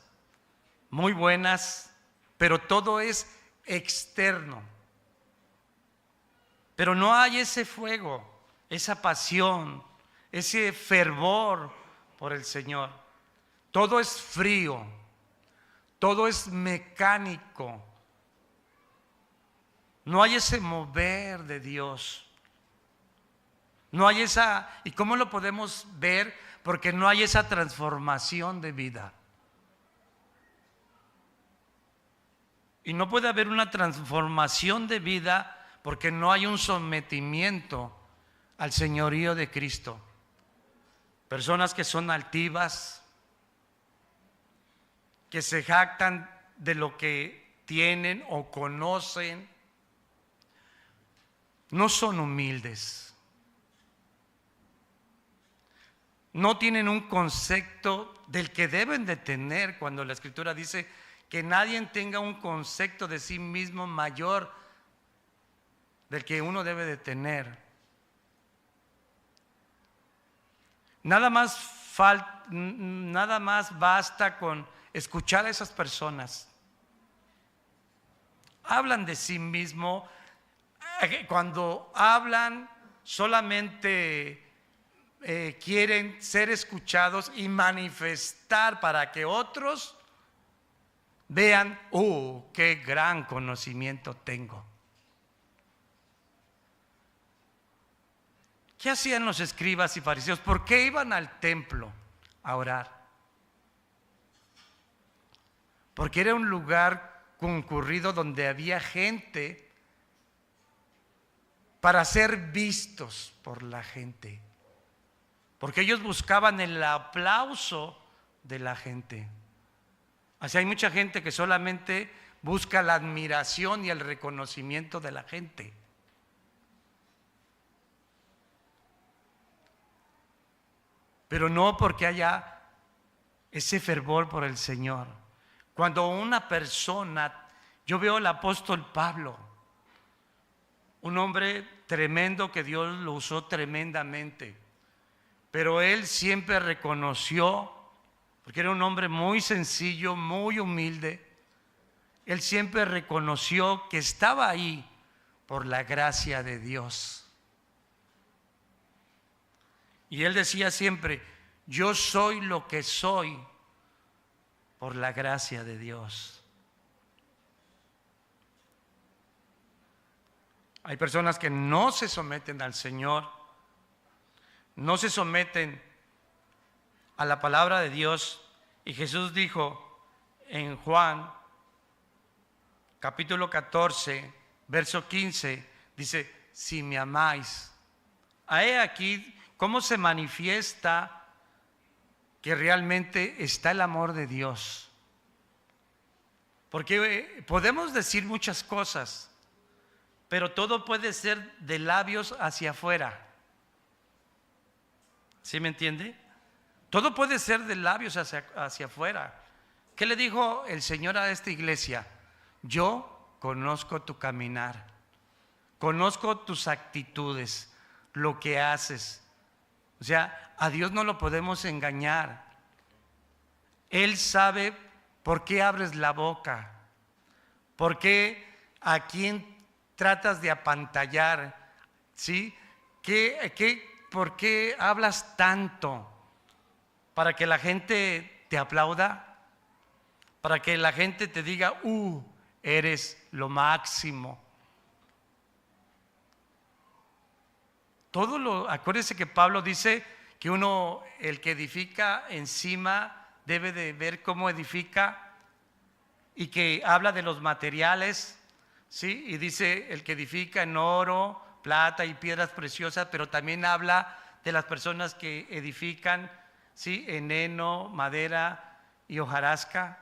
muy buenas, pero todo es externo. Pero no hay ese fuego, esa pasión, ese fervor por el Señor. Todo es frío, todo es mecánico. No hay ese mover de Dios. No hay esa, ¿y cómo lo podemos ver? Porque no hay esa transformación de vida. Y no puede haber una transformación de vida porque no hay un sometimiento al señorío de Cristo. Personas que son altivas, que se jactan de lo que tienen o conocen, no son humildes. No tienen un concepto del que deben de tener cuando la Escritura dice que nadie tenga un concepto de sí mismo mayor del que uno debe de tener. Nada más basta con escuchar a esas personas. Hablan de sí mismo. Cuando hablan solamente quieren ser escuchados y manifestar para que otros vean: qué gran conocimiento tengo. ¿Qué hacían los escribas y fariseos? ¿Por qué iban al templo a orar? Porque era un lugar concurrido donde había gente para ser vistos por la gente. Porque ellos buscaban el aplauso de la gente. Así hay mucha gente que solamente busca la admiración y el reconocimiento de la gente. Pero no porque haya ese fervor por el Señor. Cuando una persona, yo veo al apóstol Pablo, un hombre tremendo que Dios lo usó tremendamente, pero él siempre reconoció, porque era un hombre muy sencillo, muy humilde, él siempre reconoció que estaba ahí por la gracia de Dios. Y él decía siempre: yo soy lo que soy por la gracia de Dios. Hay personas que no se someten al Señor, no se someten a la palabra de Dios. Y Jesús dijo en Juan capítulo 14, verso 15, dice: si me amáis. He aquí cómo se manifiesta que realmente está el amor de Dios. Porque podemos decir muchas cosas, pero todo puede ser de labios hacia afuera. ¿Sí me entiende? Todo puede ser de labios hacia afuera. ¿Qué le dijo el Señor a esta iglesia? Yo conozco tu caminar, conozco tus actitudes, lo que haces. O sea, a Dios no lo podemos engañar. Él sabe por qué abres la boca, por qué a quién tratas de apantallar, ¿sí? ¿Por qué hablas tanto? ¿Para que la gente te aplauda? ¿Para que la gente te diga, eres lo máximo? Acuérdese que Pablo dice que el que edifica encima debe de ver cómo edifica, y que habla de los materiales, ¿sí? Y dice el que edifica en oro, plata y piedras preciosas, pero también habla de las personas que edifican, ¿sí? En heno, madera y hojarasca.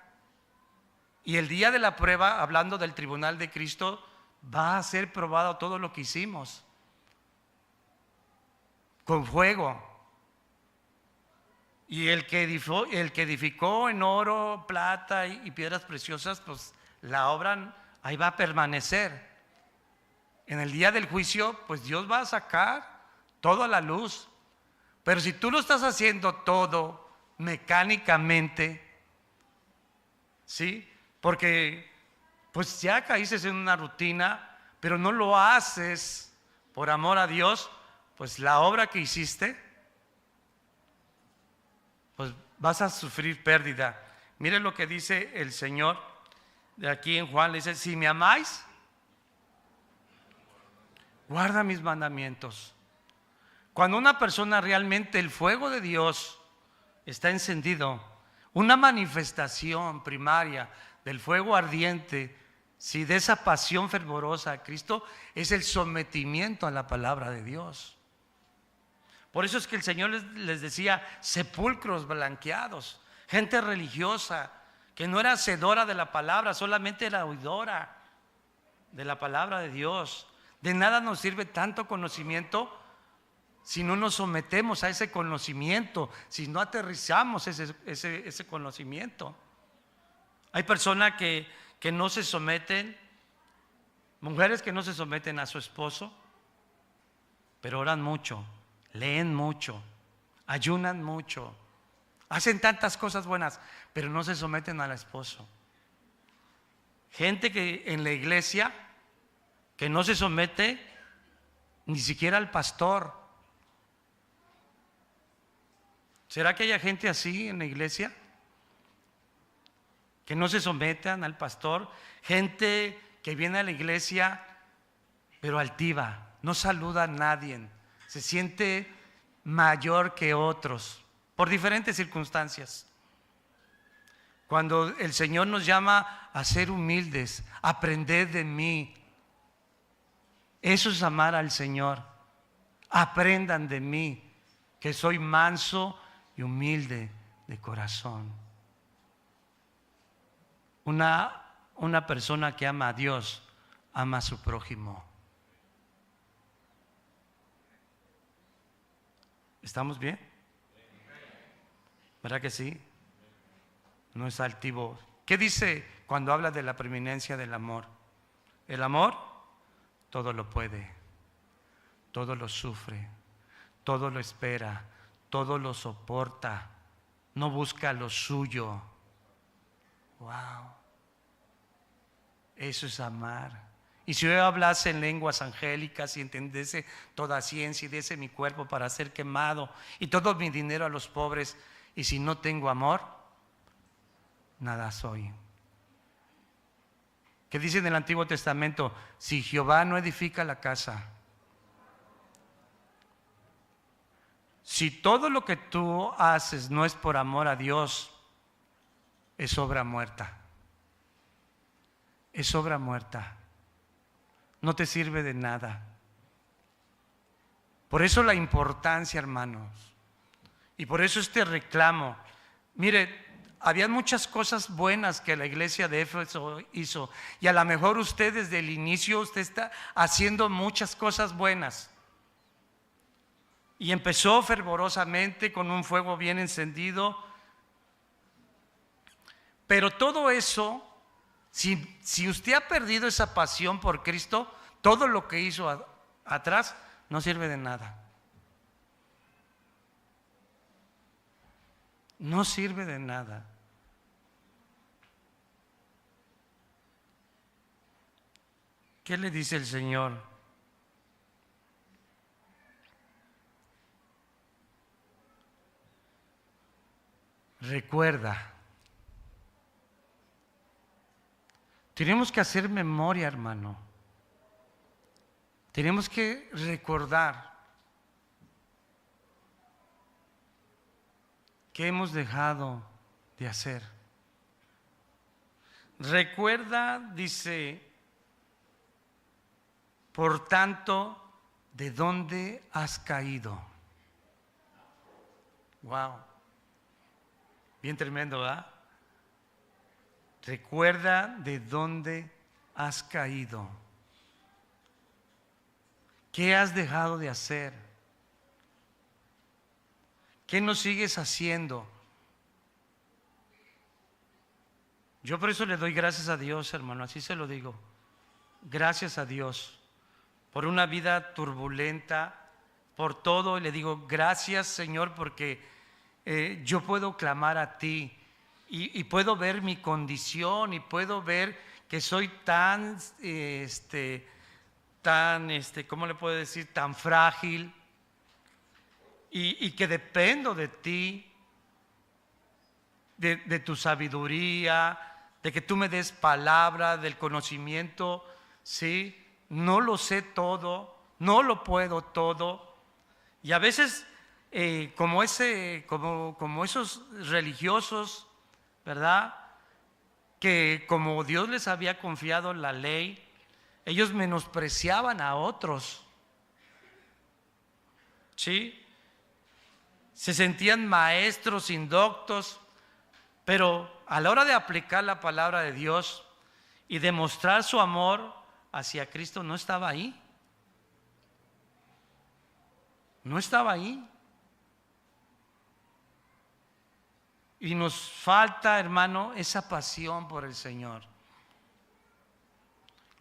Y el día de la prueba, hablando del tribunal de Cristo, va a ser probado todo lo que hicimos con fuego. Y el que edificó en oro, plata y piedras preciosas, pues la obra ahí va a permanecer. En el día del juicio, pues Dios va a sacar todo a la luz. Pero si tú lo estás haciendo todo mecánicamente, ¿sí? Porque pues ya caíste en una rutina, pero no lo haces por amor a Dios, pues la obra que hiciste, pues vas a sufrir pérdida. Miren lo que dice el Señor de aquí en Juan, le dice: si me amáis, guarda mis mandamientos. Cuando una persona realmente, el fuego de Dios está encendido, una manifestación primaria del fuego ardiente, si de esa pasión fervorosa a Cristo, es el sometimiento a la palabra de Dios. Por eso es que el Señor les decía sepulcros blanqueados, gente religiosa que no era hacedora de la palabra, solamente era oidora de la palabra de Dios. De nada nos sirve tanto conocimiento si no nos sometemos a ese conocimiento, si no aterrizamos ese conocimiento. Hay personas que no se someten, mujeres que no se someten a su esposo, pero oran mucho, leen mucho, ayunan mucho, hacen tantas cosas buenas, pero no se someten al esposo. Gente que en la iglesia que no se somete ni siquiera al pastor. ¿Será que haya gente así en la iglesia? Que no se sometan al pastor. Gente que viene a la iglesia pero altiva, no saluda a nadie, se siente mayor que otros por diferentes circunstancias. Cuando el Señor nos llama a ser humildes, aprended de mí, eso es amar al Señor. Aprendan de mí, que soy manso y humilde de corazón. Una persona que ama a Dios, ama a su prójimo. ¿Estamos bien? ¿Verdad que sí? no es altivo. ¿Qué dice cuando habla de la preeminencia del amor? El amor todo lo puede, todo lo sufre, todo lo espera, todo lo soporta, no busca lo suyo. Wow, eso es amar. Y si yo hablase en lenguas angélicas y entendiese toda ciencia y diese mi cuerpo para ser quemado y todo mi dinero a los pobres, y si no tengo amor, nada soy. ¿Qué dice en el Antiguo Testamento? Si Jehová no edifica la casa, si todo lo que tú haces no es por amor a Dios, es obra muerta. Es obra muerta. No te sirve de nada. Por eso la importancia, hermanos, y por eso este reclamo. Mire, había muchas cosas buenas que la iglesia de Éfeso hizo, y a lo mejor usted desde el inicio usted está haciendo muchas cosas buenas y empezó fervorosamente con un fuego bien encendido, pero todo eso, si usted ha perdido esa pasión por Cristo, todo lo que hizo atrás no sirve de nada. No sirve de nada. ¿Qué le dice el Señor? Recuerda. Tenemos que hacer memoria, hermano. Tenemos que recordar qué hemos dejado de hacer. Recuerda, dice, por tanto, ¿de dónde has caído? Wow. Bien tremendo, ¿verdad? Recuerda de dónde has caído. ¿Qué has dejado de hacer? ¿Qué no sigues haciendo? Yo por eso le doy gracias a Dios, hermano, así se lo digo. Gracias a Dios por una vida turbulenta, por todo. Y le digo, gracias, Señor, porque yo puedo clamar a ti y puedo ver mi condición y puedo ver que soy tan, ¿cómo le puedo decir? Tan frágil y que dependo de ti, de tu sabiduría, de que tú me des palabra, del conocimiento, ¿sí? No lo sé todo, no lo puedo todo. Y a veces, como esos religiosos, ¿verdad? Que como Dios les había confiado la ley, ellos menospreciaban a otros, ¿sí? Se sentían maestros indoctos, pero a la hora de aplicar la palabra de Dios y demostrar su amor hacia Cristo, no estaba ahí. No estaba ahí. Y nos falta, hermano, esa pasión por el Señor.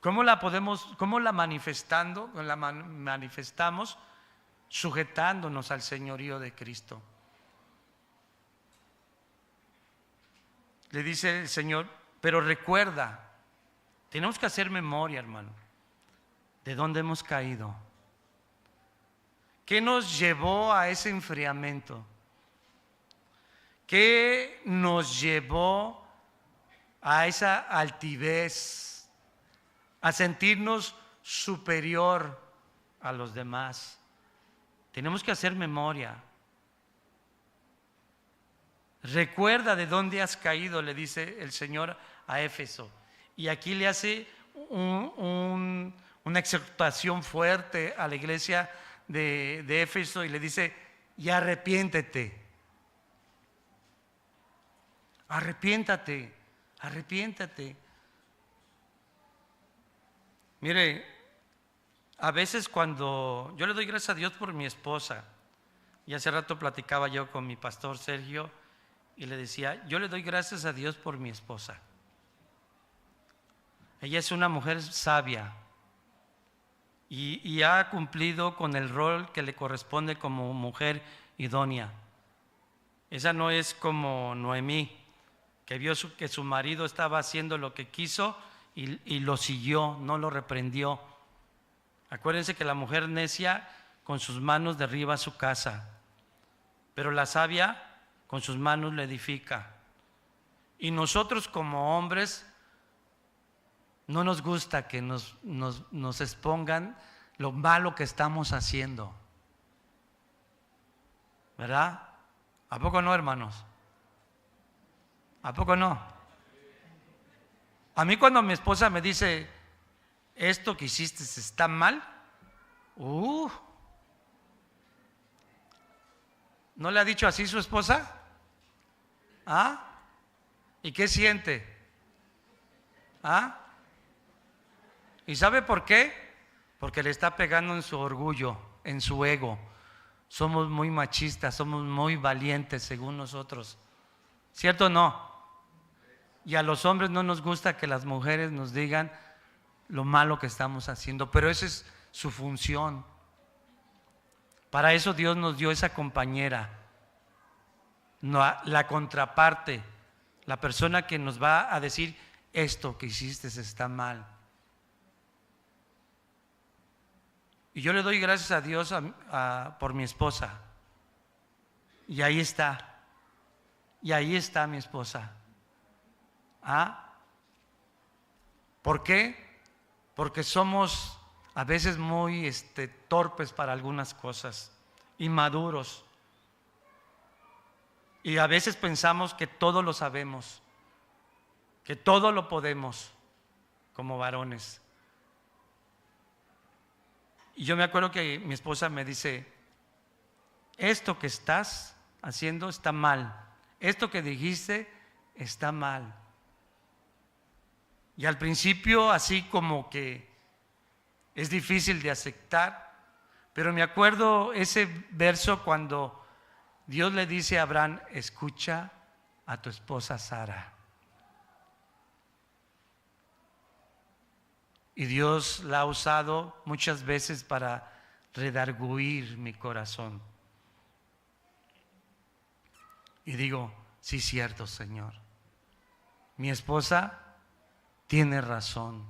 ¿Cómo la manifestamos? Sujetándonos al señorío de Cristo. Le dice el Señor, pero recuerda, tenemos que hacer memoria, hermano, de dónde hemos caído. ¿Qué nos llevó a ese enfriamiento? ¿Qué nos llevó a esa altivez, a sentirnos superior a los demás? Tenemos que hacer memoria. Recuerda de dónde has caído, le dice el Señor a Éfeso. Y aquí le hace una exhortación fuerte a la iglesia de Éfeso y le dice, y arrepiéntete. Arrepiéntate, arrepiéntate. Mire, a veces cuando yo le doy gracias a Dios por mi esposa, y hace rato platicaba yo con mi pastor Sergio, y le decía: yo le doy gracias a Dios por mi esposa. Ella es una mujer sabia y ha cumplido con el rol que le corresponde como mujer idónea. Esa no es como Noemí, que vio que su marido estaba haciendo lo que quiso y lo siguió, no lo reprendió. Acuérdense que la mujer necia con sus manos derriba su casa, pero la sabia con sus manos le edifica. Y nosotros como hombres no nos gusta que nos expongan lo malo que estamos haciendo, ¿verdad? ¿A poco no, hermanos? ¿A poco no? A mí cuando mi esposa me dice: esto que hiciste está mal, ¿no le ha dicho así su esposa? ¿Ah? ¿Y qué siente? ¿Ah? ¿Y sabe por qué? Porque le está pegando en su orgullo, en su ego. Somos muy machistas, somos muy valientes según nosotros. ¿Cierto o no? Y a los hombres no nos gusta que las mujeres nos digan lo malo que estamos haciendo, pero esa es su función. Para eso Dios nos dio esa compañera, la contraparte, la persona que nos va a decir: esto que hiciste está mal. Y yo le doy gracias a Dios por mi esposa. Y ahí está. Y ahí está mi esposa. ¿Ah? ¿Por qué? Porque somos a veces muy torpes para algunas cosas, inmaduros. Y a veces pensamos que todo lo sabemos, que todo lo podemos como varones. Y yo me acuerdo que mi esposa me dice: esto que estás haciendo está mal, esto que dijiste está mal. Y al principio así como que es difícil de aceptar, pero me acuerdo ese verso cuando Dios le dice a Abraham: escucha a tu esposa Sara. Y Dios la ha usado muchas veces para redarguir mi corazón. Y digo: sí, cierto, Señor. Mi esposa tiene razón.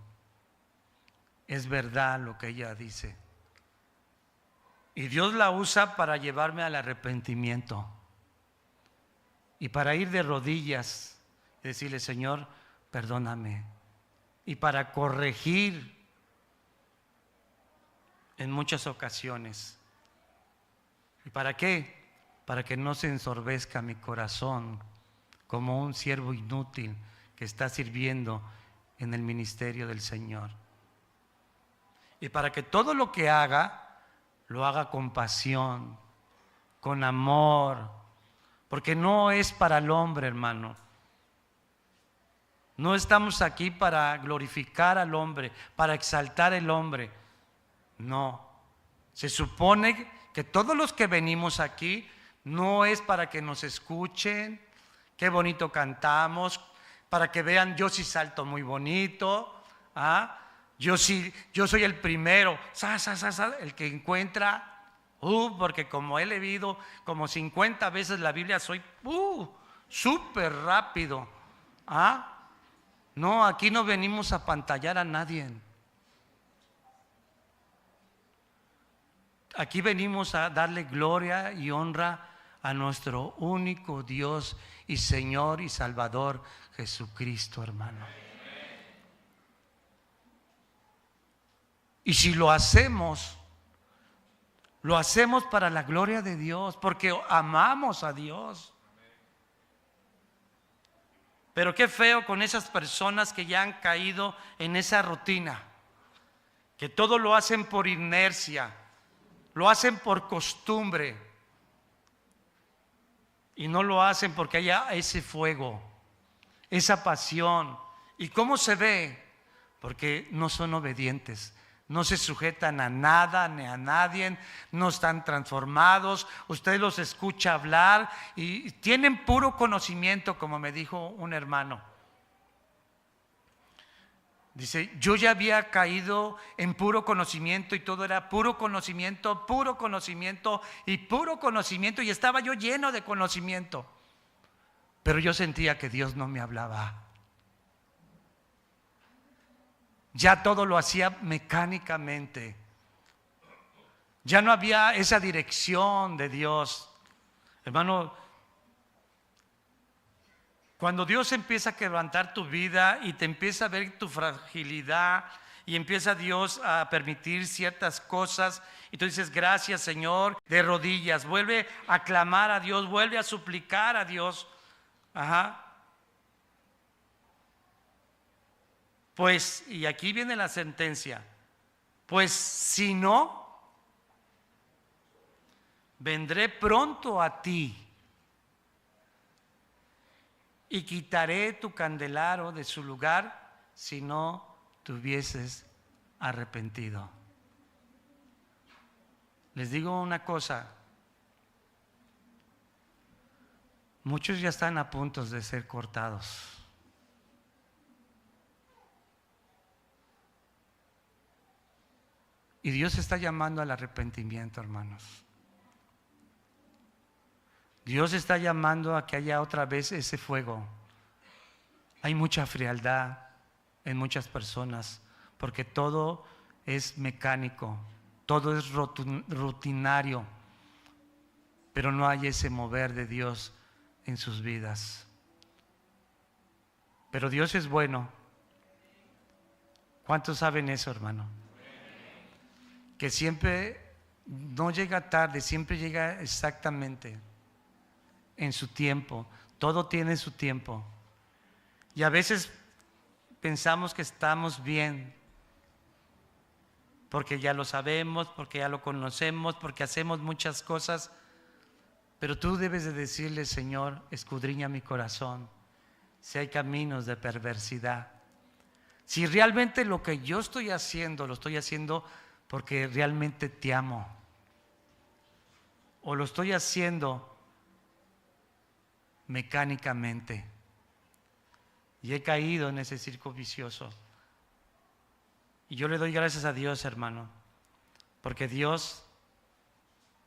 Es verdad lo que ella dice. Y Dios la usa para llevarme al arrepentimiento. Y para ir de rodillas y decirle: Señor, perdóname. Y para corregir en muchas ocasiones. ¿Y para qué? Para que no se ensorbezca mi corazón como un siervo inútil que está sirviendo en el ministerio del Señor. Y para que todo lo que haga, lo haga con pasión, con amor, porque no es para el hombre, hermano. No estamos aquí para glorificar al hombre, para exaltar al hombre. No. Se supone que todos los que venimos aquí no es para que nos escuchen, qué bonito cantamos, para que vean: yo sí salto muy bonito, yo soy el primero, el que encuentra, porque como he leído como 50 veces la Biblia, soy súper rápido. No, aquí no venimos a pantallar a nadie. Aquí venimos a darle gloria y honra a nuestro único Dios y Señor y Salvador Jesucristo, hermano. Y si lo hacemos para la gloria de Dios, porque amamos a Dios. Pero qué feo con esas personas que ya han caído en esa rutina, que todo lo hacen por inercia, lo hacen por costumbre y no lo hacen porque haya ese fuego, esa pasión. ¿Y cómo se ve? Porque no son obedientes, no se sujetan a nada ni a nadie, no están transformados. Usted los escucha hablar y tienen puro conocimiento, como me dijo un hermano. Dice, yo ya había caído en puro conocimiento y todo era puro conocimiento y puro conocimiento, y estaba yo lleno de conocimiento, pero yo sentía que Dios no me hablaba. Ya todo lo hacía mecánicamente. Ya no había esa dirección de Dios. Hermano, cuando Dios empieza a quebrantar tu vida y te empieza a ver tu fragilidad y empieza Dios a permitir ciertas cosas y tú dices, gracias Señor, de rodillas, vuelve a clamar a Dios, vuelve a suplicar a Dios. Pues, y aquí viene la sentencia, pues si no, vendré pronto a ti y quitaré tu candelero de su lugar si no te hubieses arrepentido. Les digo una cosa, muchos ya están a punto de ser cortados. Y Dios está llamando al arrepentimiento, hermanos. Dios está llamando a que haya otra vez ese fuego. Hay mucha frialdad en muchas personas porque todo es mecánico, todo es rutinario, pero no hay ese mover de Dios en sus vidas. Pero Dios es bueno. ¿Cuántos saben eso, hermano? Que siempre no llega tarde, siempre llega exactamente en su tiempo. Todo tiene su tiempo. Y a veces pensamos que estamos bien porque ya lo sabemos, porque ya lo conocemos, porque hacemos muchas cosas. Pero tú debes de decirle, Señor, escudriña mi corazón si hay caminos de perversidad. Si realmente lo que yo estoy haciendo, lo estoy haciendo porque realmente te amo, o lo estoy haciendo mecánicamente y he caído en ese círculo vicioso. Y yo le doy gracias a Dios, hermano, porque Dios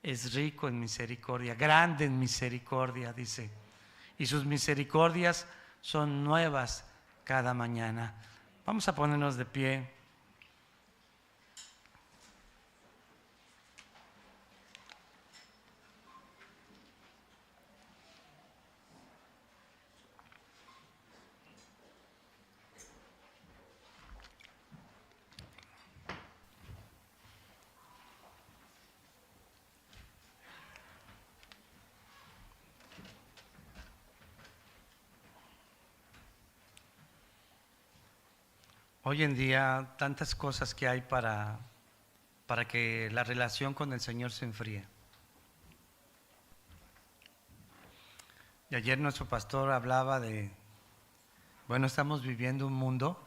es rico en misericordia, grande en misericordia, dice, y sus misericordias son nuevas cada mañana. Vamos a ponernos de pie. Hoy en día tantas cosas que hay para que la relación con el Señor se enfríe. Y ayer nuestro pastor hablaba de, bueno, estamos viviendo un mundo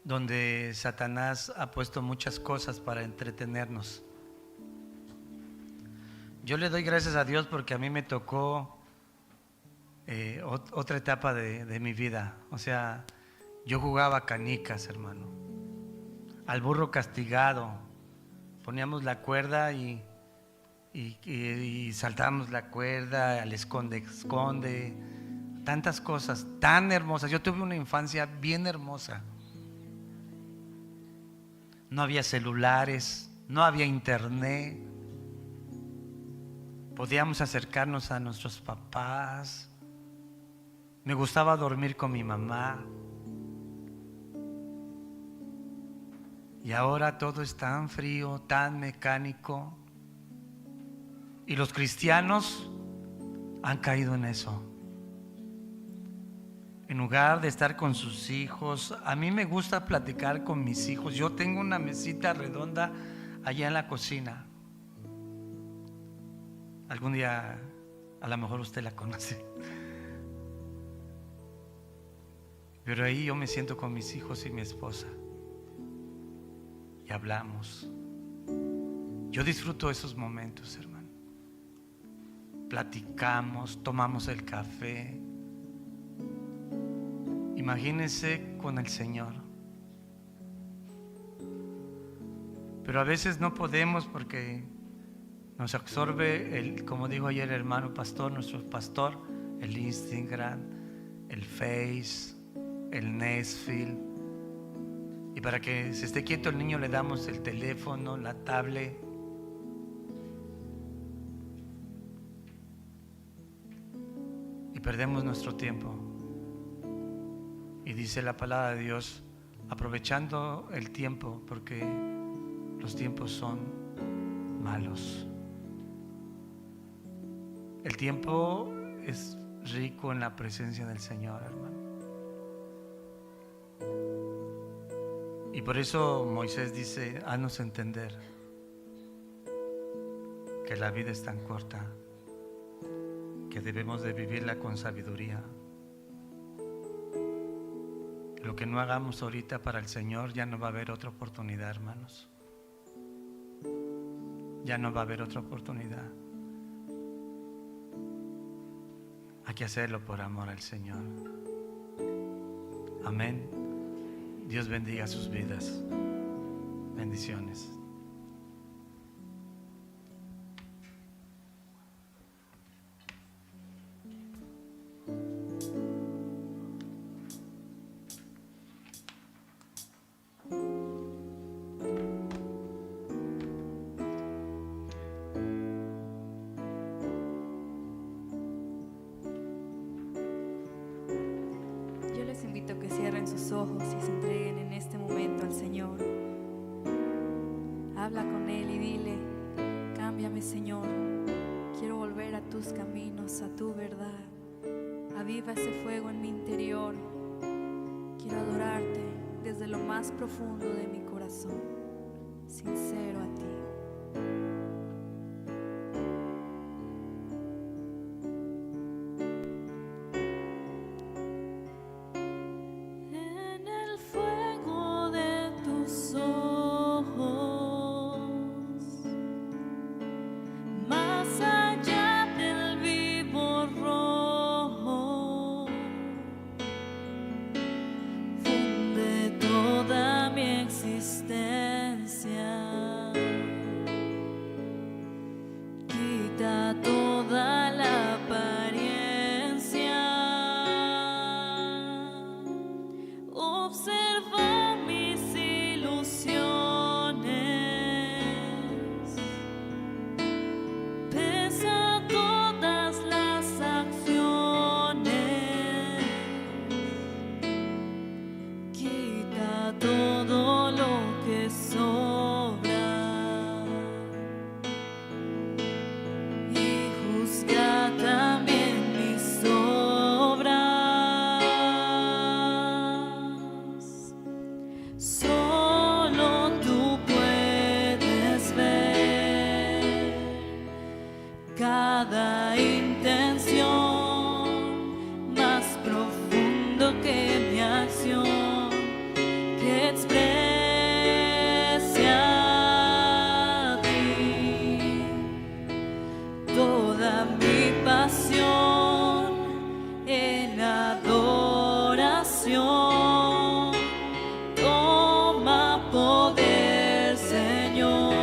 donde Satanás ha puesto muchas cosas para entretenernos. Yo le doy gracias a Dios porque a mí me tocó otra etapa de mi vida. O sea, yo jugaba canicas, hermano, al burro castigado. Poníamos la cuerda y saltábamos la cuerda, al esconde, tantas cosas tan hermosas. Yo tuve una infancia bien hermosa. No había celulares, no había internet. Podíamos acercarnos a nuestros papás. Me gustaba dormir con mi mamá. Y ahora todo es tan frío, tan mecánico. Y los cristianos han caído en eso. En lugar de estar con sus hijos, a mí me gusta platicar con mis hijos. Yo tengo una mesita redonda allá en la cocina. Algún día, a lo mejor usted la conoce. Pero ahí yo me siento con mis hijos y mi esposa. y hablamos. Yo disfruto esos momentos, hermano. Platicamos, tomamos el café. Imagínense con el Señor. Pero a veces no podemos porque nos absorbe, como dijo ayer el hermano pastor, nuestro pastor, el Instagram, el Face, el Netflix. Y para que se esté quieto el niño le damos el teléfono, la tablet. Y perdemos nuestro tiempo. Y dice la palabra de Dios, aprovechando el tiempo, porque los tiempos son malos. El tiempo es rico en la presencia del Señor, hermano. Y por eso Moisés dice, haznos entender que la vida es tan corta, que debemos de vivirla con sabiduría. Lo que no hagamos ahorita para el Señor, ya no va a haber otra oportunidad, hermanos. Ya no va a haber otra oportunidad. Hay que hacerlo por amor al Señor. Amén. Dios bendiga sus vidas. Bendiciones. Yo les invito a que cierren sus ojos y se entreguen en este momento al Señor. Habla con Él y dile, cámbiame, Señor. Quiero volver a tus caminos, a tu verdad. Aviva ese fuego en mi interior. Quiero adorarte desde lo más profundo de mi corazón, sincero a ti. En el fuego de tus ojos, más allá del vivo rojo, funde toda mi existencia. Quita toda la apariencia. Observa mis ilusiones. Pesa todas las acciones. Quita todo lo que sobra. Y juzga también mis obras. Solo tú puedes ver cada intención, más profundo que mi acción, que exprese a ti toda mi pasión en adoración. Toma poder, Señor,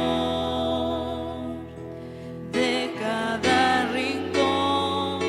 de cada rincón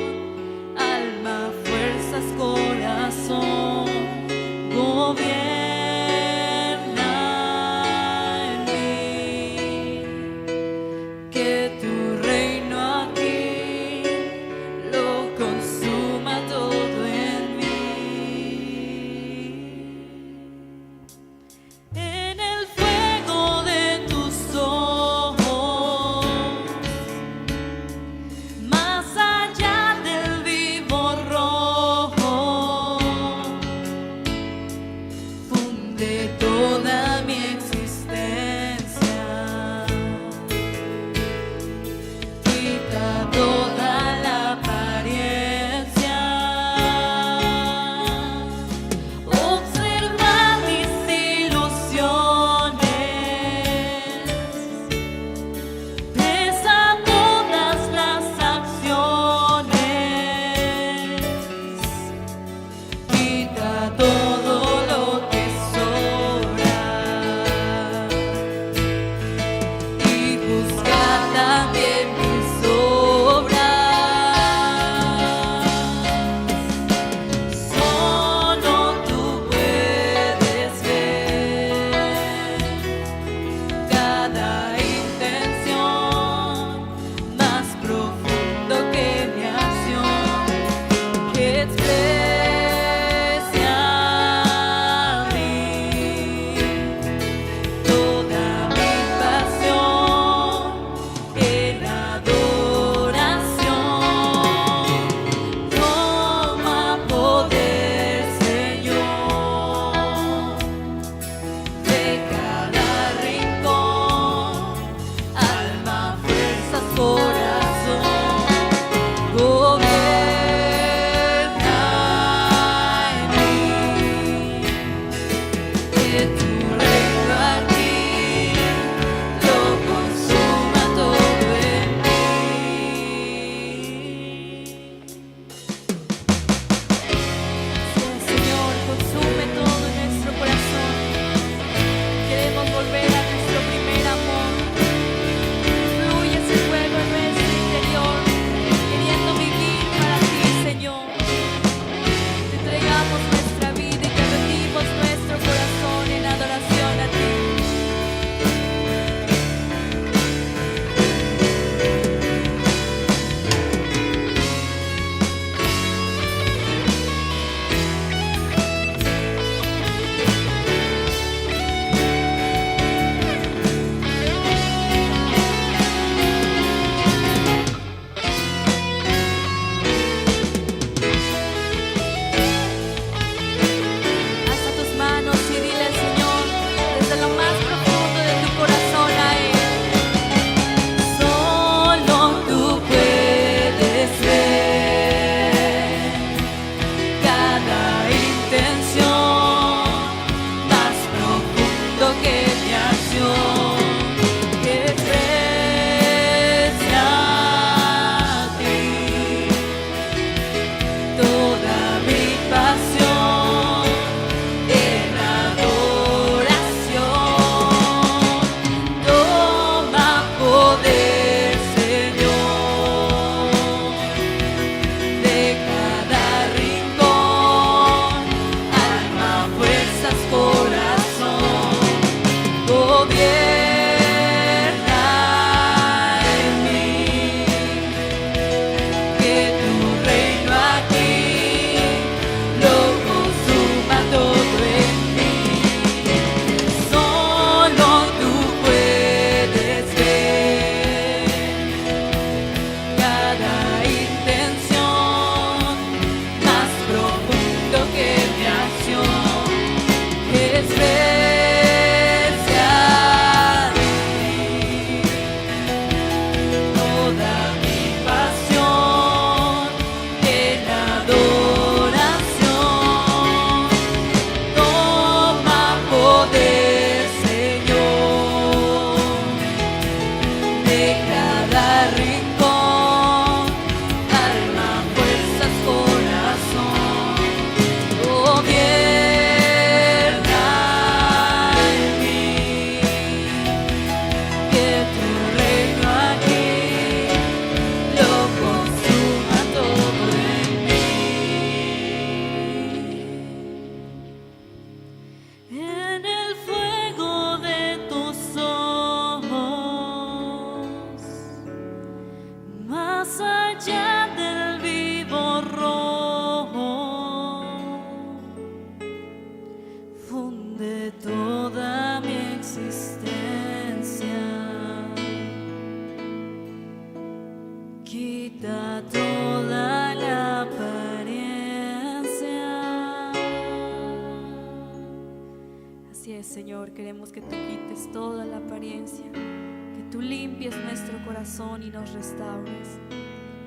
Señor, queremos que tú quites toda la apariencia, que tú limpies nuestro corazón y nos restaures,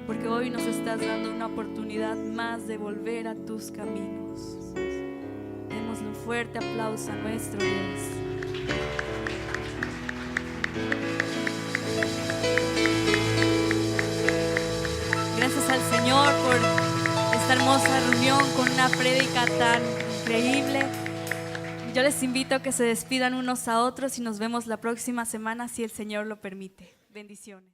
porque hoy nos estás dando una oportunidad más de volver a tus caminos. Démosle un fuerte aplauso a nuestro Dios. Gracias al Señor por esta hermosa reunión con una prédica tan increíble. Yo les invito a que se despidan unos a otros y nos vemos la próxima semana si el Señor lo permite. Bendiciones.